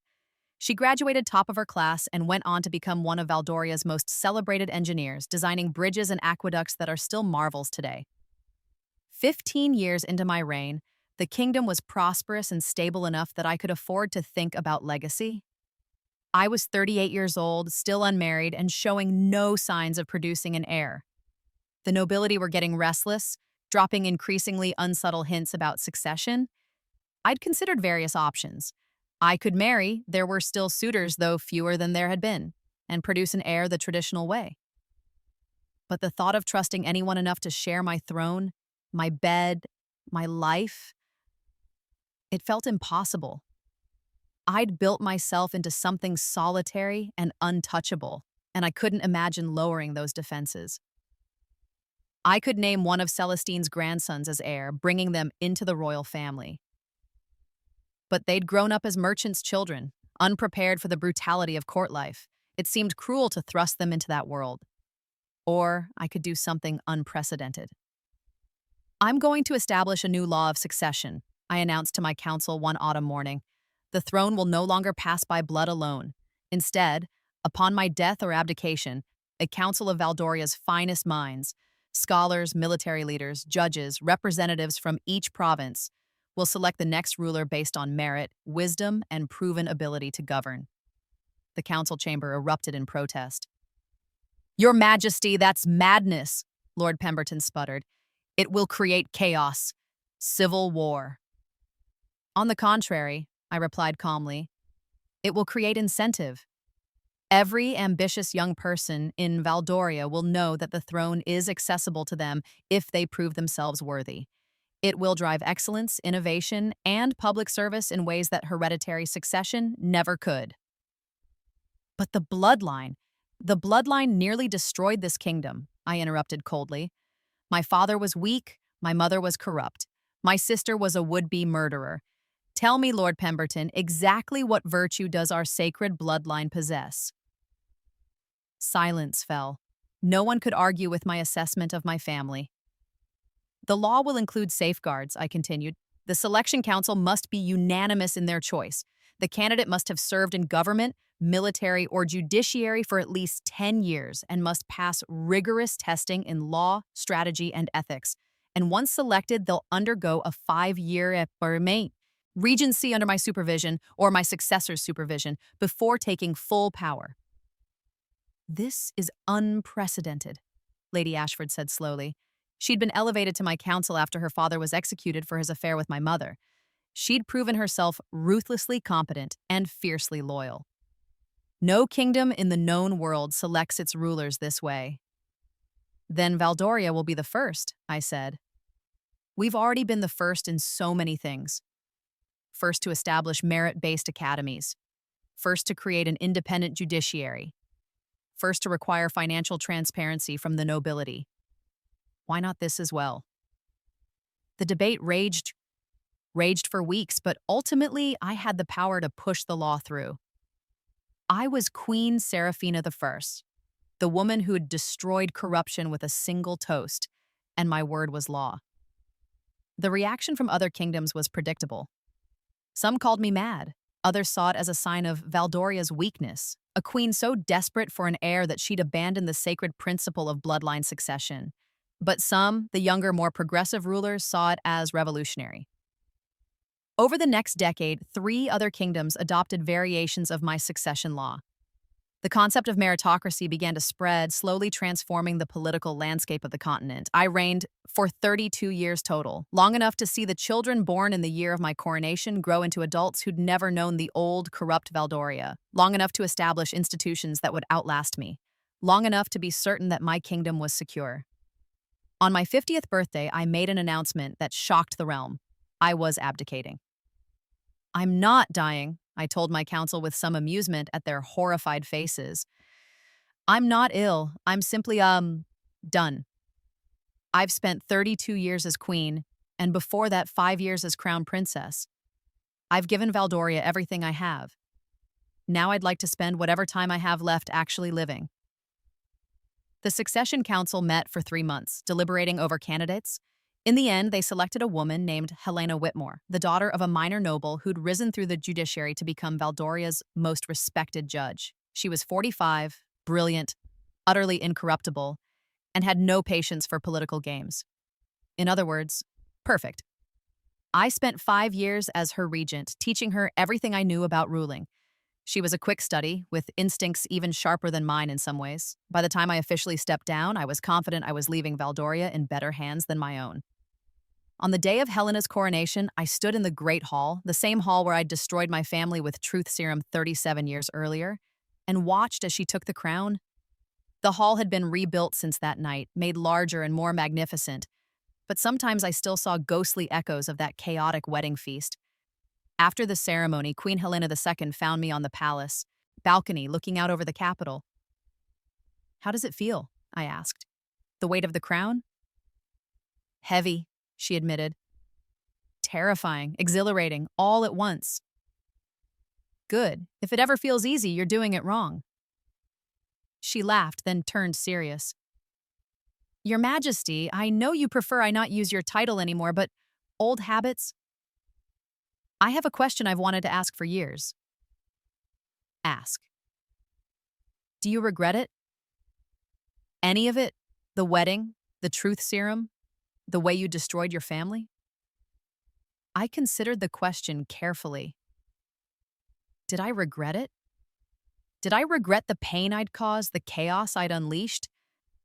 She graduated top of her class and went on to become one of Valdoria's most celebrated engineers, designing bridges and aqueducts that are still marvels today. 15 years into my reign, the kingdom was prosperous and stable enough that I could afford to think about legacy. I was 38 years old, still unmarried, and showing no signs of producing an heir. The nobility were getting restless, dropping increasingly unsubtle hints about succession. I'd considered various options. I could marry, there were still suitors, though fewer than there had been, and produce an heir the traditional way. But the thought of trusting anyone enough to share my throne, my bed, my life, it felt impossible. I'd built myself into something solitary and untouchable, and I couldn't imagine lowering those defenses. I could name one of Celestine's grandsons as heir, bringing them into the royal family. But they'd grown up as merchants' children, unprepared for the brutality of court life. It seemed cruel to thrust them into that world. Or I could do something unprecedented. I'm going to establish a new law of succession, I announced to my council one autumn morning. The throne will no longer pass by blood alone. Instead, upon my death or abdication, a council of Valdoria's finest minds, scholars, military leaders, judges, representatives from each province, will select the next ruler based on merit, wisdom, and proven ability to govern. The council chamber erupted in protest. "Your Majesty, that's madness," Lord Pemberton sputtered. "It will create chaos. Civil war." "On the contrary," I replied calmly, "it will create incentive. Every ambitious young person in Valdoria will know that the throne is accessible to them if they prove themselves worthy. It will drive excellence, innovation, and public service in ways that hereditary succession never could." "But the bloodline nearly destroyed this kingdom," I interrupted coldly. "My father was weak, my mother was corrupt, my sister was a would-be murderer. Tell me, Lord Pemberton, exactly what virtue does our sacred bloodline possess?" Silence fell. No one could argue with my assessment of my family. "The law will include safeguards," I continued. "The selection council must be unanimous in their choice. The candidate must have served in government, military, or judiciary for at least 10 years and must pass rigorous testing in law, strategy, and ethics. And once selected, they'll undergo a 5-year regency under my supervision or my successor's supervision before taking full power." "This is unprecedented," Lady Ashford said slowly. She'd been elevated to my council after her father was executed for his affair with my mother. She'd proven herself ruthlessly competent and fiercely loyal. No kingdom in the known world selects its rulers this way. "Then Valdoria will be the first," I said. "We've already been the first in so many things. First to establish merit-based academies. First to create an independent judiciary. First to require financial transparency from the nobility. Why not this as well?" The debate raged for weeks, but ultimately I had the power to push the law through. I was Queen Serafina I, the woman who had destroyed corruption with a single toast, and my word was law. The reaction from other kingdoms was predictable. Some called me mad. Others saw it as a sign of Valdoria's weakness, a queen so desperate for an heir that she'd abandoned the sacred principle of bloodline succession. But some, the younger, more progressive rulers, saw it as revolutionary. Over the next decade, 3 other kingdoms adopted variations of my succession law. The concept of meritocracy began to spread, slowly transforming the political landscape of the continent. I reigned for 32 years total, long enough to see the children born in the year of my coronation grow into adults who'd never known the old, corrupt Valdoria, long enough to establish institutions that would outlast me, long enough to be certain that my kingdom was secure. On my 50th birthday, I made an announcement that shocked the realm. I was abdicating. "I'm not dying," I told my council with some amusement at their horrified faces. I'm not ill. I'm simply, done. I've spent 32 years as queen, and before that, 5 years as crown princess. I've given Valdoria everything I have. Now I'd like to spend whatever time I have left actually living. The succession council met for 3 months, deliberating over candidates. In the end, they selected a woman named Helena Whitmore, the daughter of a minor noble who'd risen through the judiciary to become Valdoria's most respected judge. She was 45, brilliant, utterly incorruptible, and had no patience for political games. In other words, perfect. I spent 5 years as her regent, teaching her everything I knew about ruling. She was a quick study, with instincts even sharper than mine in some ways. By the time I officially stepped down, I was confident I was leaving Valdoria in better hands than my own. On the day of Helena's coronation, I stood in the Great Hall, the same hall where I'd destroyed my family with truth serum 37 years earlier, and watched as she took the crown. The hall had been rebuilt since that night, made larger and more magnificent, but sometimes I still saw ghostly echoes of that chaotic wedding feast. After the ceremony, Queen Helena II found me on the palace balcony looking out over the capital. "How does it feel?" I asked. "The weight of the crown?" "Heavy," she admitted. "Terrifying, exhilarating, all at once." "Good. If it ever feels easy, you're doing it wrong." She laughed, then turned serious. "Your Majesty, I know you prefer I not use your title anymore, but old habits? I have a question I've wanted to ask for years." "Ask." "Do you regret it? Any of it? The wedding? The truth serum? The way you destroyed your family?" I considered the question carefully. Did I regret it? Did I regret the pain I'd caused, the chaos I'd unleashed,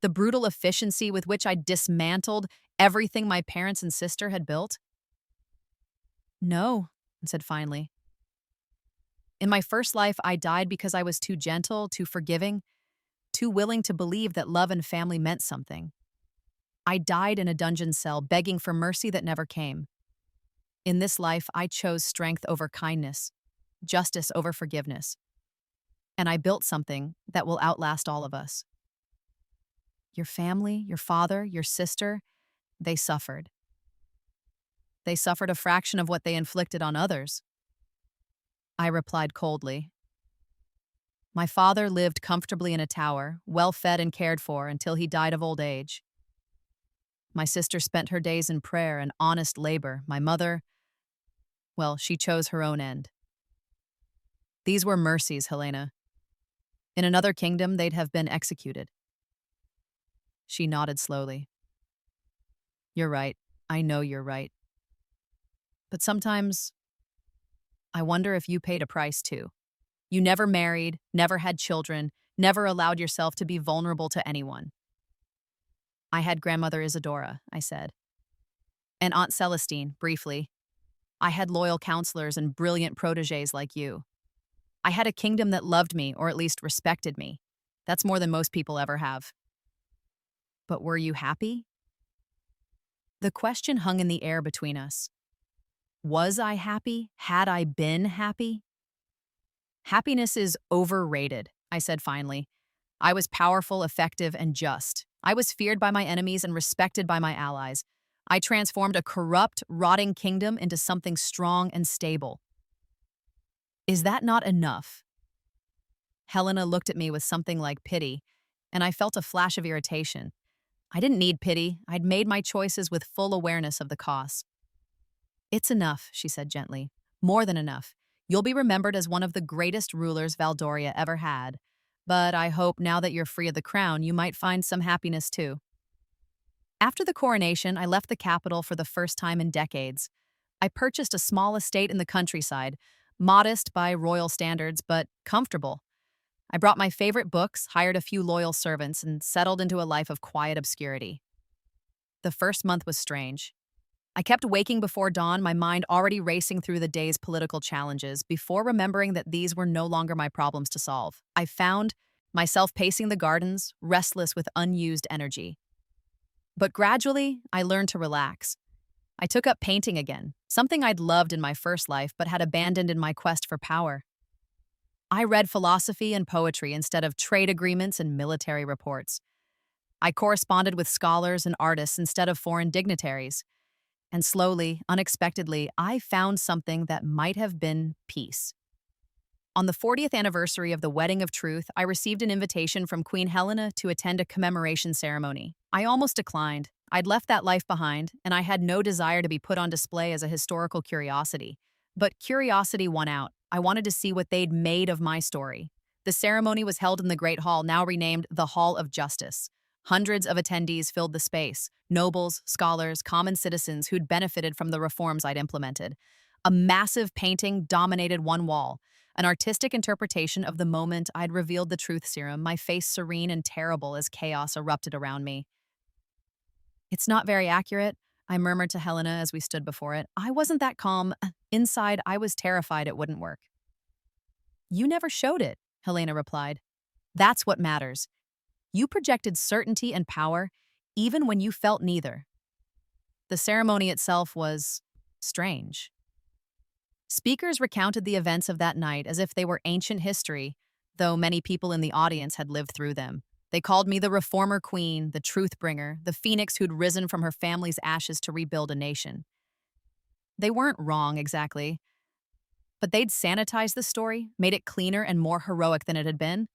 the brutal efficiency with which I'd dismantled everything my parents and sister had built? "No," I said finally. "In my first life, I died because I was too gentle, too forgiving, too willing to believe that love and family meant something. I died in a dungeon cell, begging for mercy that never came. In this life, I chose strength over kindness, justice over forgiveness. And I built something that will outlast all of us. Your family, your father, your sister, they suffered. They suffered a fraction of what they inflicted on others." I replied coldly. "My father lived comfortably in a tower, well fed and cared for until he died of old age. My sister spent her days in prayer and honest labor. My mother, well, she chose her own end. These were mercies, Helena. In another kingdom, they'd have been executed." She nodded slowly. "You're right. I know you're right. But sometimes I wonder if you paid a price too. You never married, never had children, never allowed yourself to be vulnerable to anyone." "I had grandmother Isadora," I said. "And Aunt Celestine, briefly. I had loyal counselors and brilliant protégés like you. I had a kingdom that loved me, or at least respected me. That's more than most people ever have." "But were you happy?" The question hung in the air between us. Was I happy? Had I been happy? "Happiness is overrated," I said finally. "I was powerful, effective, and just. I was feared by my enemies and respected by my allies. I transformed a corrupt, rotting kingdom into something strong and stable. Is that not enough?" Helena looked at me with something like pity, and I felt a flash of irritation. I didn't need pity. I'd made my choices with full awareness of the cost. "It's enough," she said gently. "More than enough. You'll be remembered as one of the greatest rulers Valdoria ever had. But I hope now that you're free of the crown, you might find some happiness too." After the coronation, I left the capital for the first time in decades. I purchased a small estate in the countryside, modest by royal standards, but comfortable. I brought my favorite books, hired a few loyal servants, and settled into a life of quiet obscurity. The first month was strange. I kept waking before dawn, my mind already racing through the day's political challenges, before remembering that these were no longer my problems to solve. I found myself pacing the gardens, restless with unused energy. But gradually, I learned to relax. I took up painting again, something I'd loved in my first life but had abandoned in my quest for power. I read philosophy and poetry instead of trade agreements and military reports. I corresponded with scholars and artists instead of foreign dignitaries. And slowly, unexpectedly, I found something that might have been peace. On the 40th anniversary of the Wedding of Truth, I received an invitation from Queen Helena to attend a commemoration ceremony. I almost declined. I'd left that life behind, and I had no desire to be put on display as a historical curiosity. But curiosity won out. I wanted to see what they'd made of my story. The ceremony was held in the Great Hall, now renamed the Hall of Justice. Hundreds of attendees filled the space, nobles, scholars, common citizens who'd benefited from the reforms I'd implemented. A massive painting dominated one wall, an artistic interpretation of the moment I'd revealed the truth serum, my face serene and terrible as chaos erupted around me. "It's not very accurate," I murmured to Helena as we stood before it. I wasn't that calm. Inside, I was terrified it wouldn't work. "You never showed it," Helena replied. "That's what matters. You projected certainty and power, even when you felt neither." The ceremony itself was strange. Speakers recounted the events of that night as if they were ancient history, though many people in the audience had lived through them. They called me the reformer queen, the truth bringer, the phoenix who'd risen from her family's ashes to rebuild a nation. They weren't wrong exactly, but they'd sanitized the story, made it cleaner and more heroic than it had been.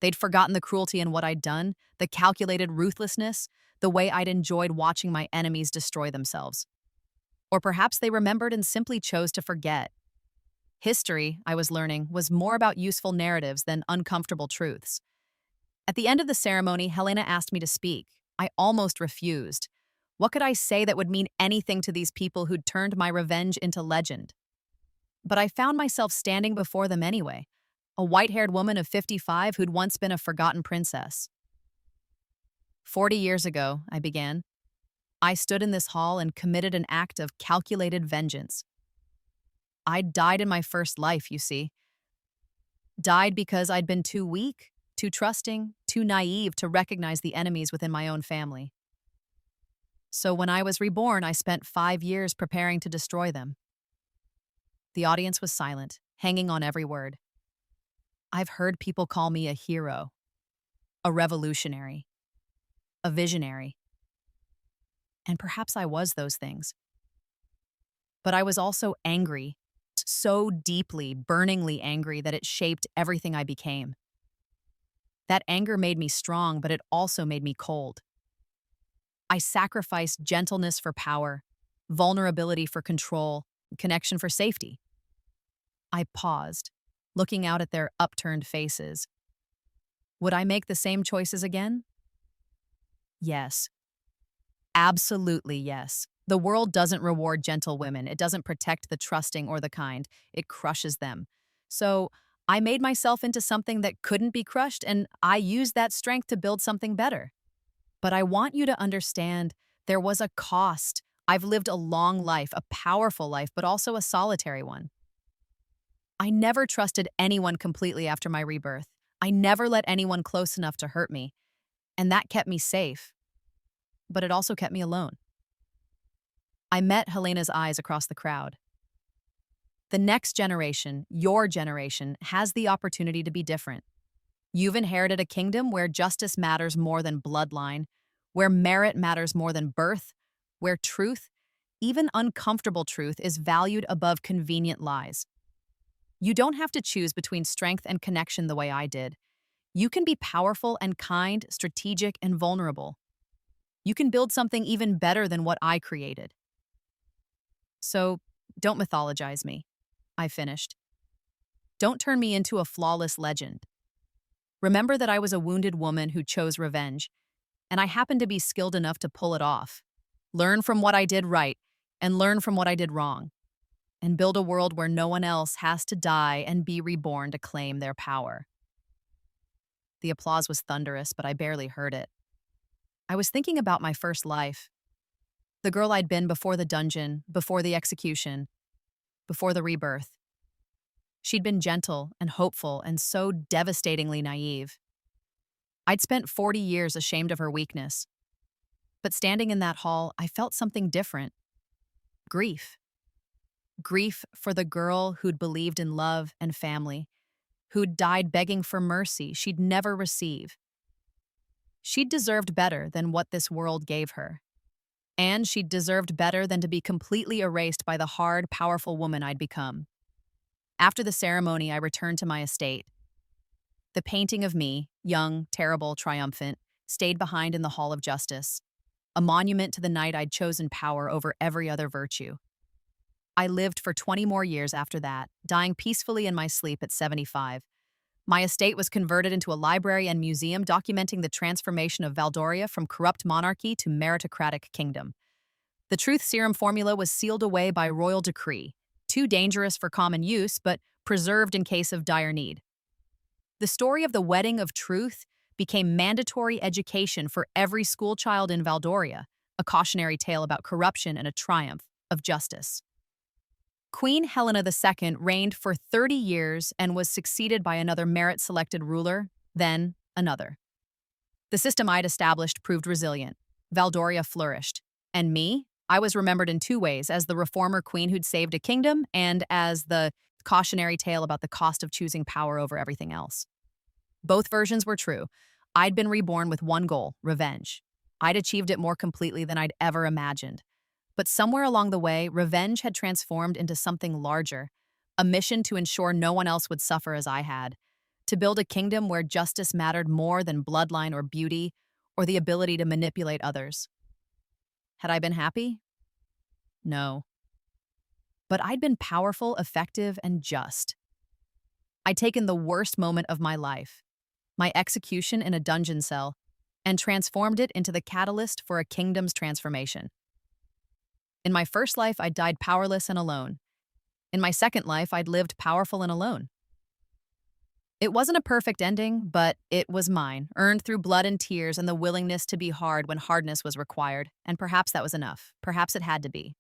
They'd forgotten the cruelty in what I'd done, the calculated ruthlessness, the way I'd enjoyed watching my enemies destroy themselves. Or perhaps they remembered and simply chose to forget. History, I was learning, was more about useful narratives than uncomfortable truths. At the end of the ceremony, Helena asked me to speak. I almost refused. What could I say that would mean anything to these people who'd turned my revenge into legend? But I found myself standing before them anyway, a white-haired woman of 55 who'd once been a forgotten princess. 40 years ago, I began, I stood in this hall and committed an act of calculated vengeance. I'd died in my first life, you see. Died because I'd been too weak, too trusting, too naive to recognize the enemies within my own family. So when I was reborn, I spent 5 years preparing to destroy them. The audience was silent, hanging on every word. I've heard people call me a hero, a revolutionary, a visionary. And perhaps I was those things. But I was also angry, so deeply, burningly angry that it shaped everything I became. That anger made me strong, but it also made me cold. I sacrificed gentleness for power, vulnerability for control, connection for safety. I paused, looking out at their upturned faces. Would I make the same choices again? Yes. Absolutely yes. The world doesn't reward gentle women. It doesn't protect the trusting or the kind. It crushes them. So I made myself into something that couldn't be crushed, and I used that strength to build something better. But I want you to understand there was a cost. I've lived a long life, a powerful life, but also a solitary one. I never trusted anyone completely after my rebirth. I never let anyone close enough to hurt me, and that kept me safe. But it also kept me alone. I met Helena's eyes across the crowd. The next generation, your generation, has the opportunity to be different. You've inherited a kingdom where justice matters more than bloodline, where merit matters more than birth, where truth, even uncomfortable truth, is valued above convenient lies. You don't have to choose between strength and connection the way I did. You can be powerful and kind, strategic and vulnerable. You can build something even better than what I created. So, don't mythologize me, I finished. Don't turn me into a flawless legend. Remember that I was a wounded woman who chose revenge, and I happened to be skilled enough to pull it off. Learn from what I did right, and learn from what I did wrong, and build a world where no one else has to die and be reborn to claim their power. The applause was thunderous, but I barely heard it. I was thinking about my first life. The girl I'd been before the dungeon, before the execution, before the rebirth. She'd been gentle and hopeful and so devastatingly naive. I'd spent 40 years ashamed of her weakness. But standing in that hall, I felt something different. Grief. Grief for the girl who'd believed in love and family, who'd died begging for mercy she'd never receive. She'd deserved better than what this world gave her. And she'd deserved better than to be completely erased by the hard, powerful woman I'd become. After the ceremony, I returned to my estate. The painting of me, young, terrible, triumphant, stayed behind in the Hall of Justice, a monument to the night I'd chosen power over every other virtue. I lived for 20 more years after that, dying peacefully in my sleep at 75. My estate was converted into a library and museum documenting the transformation of Valdoria from corrupt monarchy to meritocratic kingdom. The truth serum formula was sealed away by royal decree, too dangerous for common use, but preserved in case of dire need. The story of the wedding of truth became mandatory education for every schoolchild in Valdoria, a cautionary tale about corruption and a triumph of justice. Queen Helena II reigned for 30 years and was succeeded by another merit-selected ruler, then another. The system I'd established proved resilient. Valdoria flourished. And me? I was remembered in two ways, as the reformer queen who'd saved a kingdom and as the cautionary tale about the cost of choosing power over everything else. Both versions were true. I'd been reborn with one goal, revenge. I'd achieved it more completely than I'd ever imagined. But somewhere along the way, revenge had transformed into something larger, a mission to ensure no one else would suffer as I had, to build a kingdom where justice mattered more than bloodline or beauty, or the ability to manipulate others. Had I been happy? No. But I'd been powerful, effective, and just. I'd taken the worst moment of my life, my execution in a dungeon cell, and transformed it into the catalyst for a kingdom's transformation. In my first life, I'd died powerless and alone. In my second life, I'd lived powerful and alone. It wasn't a perfect ending, but it was mine, earned through blood and tears and the willingness to be hard when hardness was required, and perhaps that was enough. Perhaps it had to be.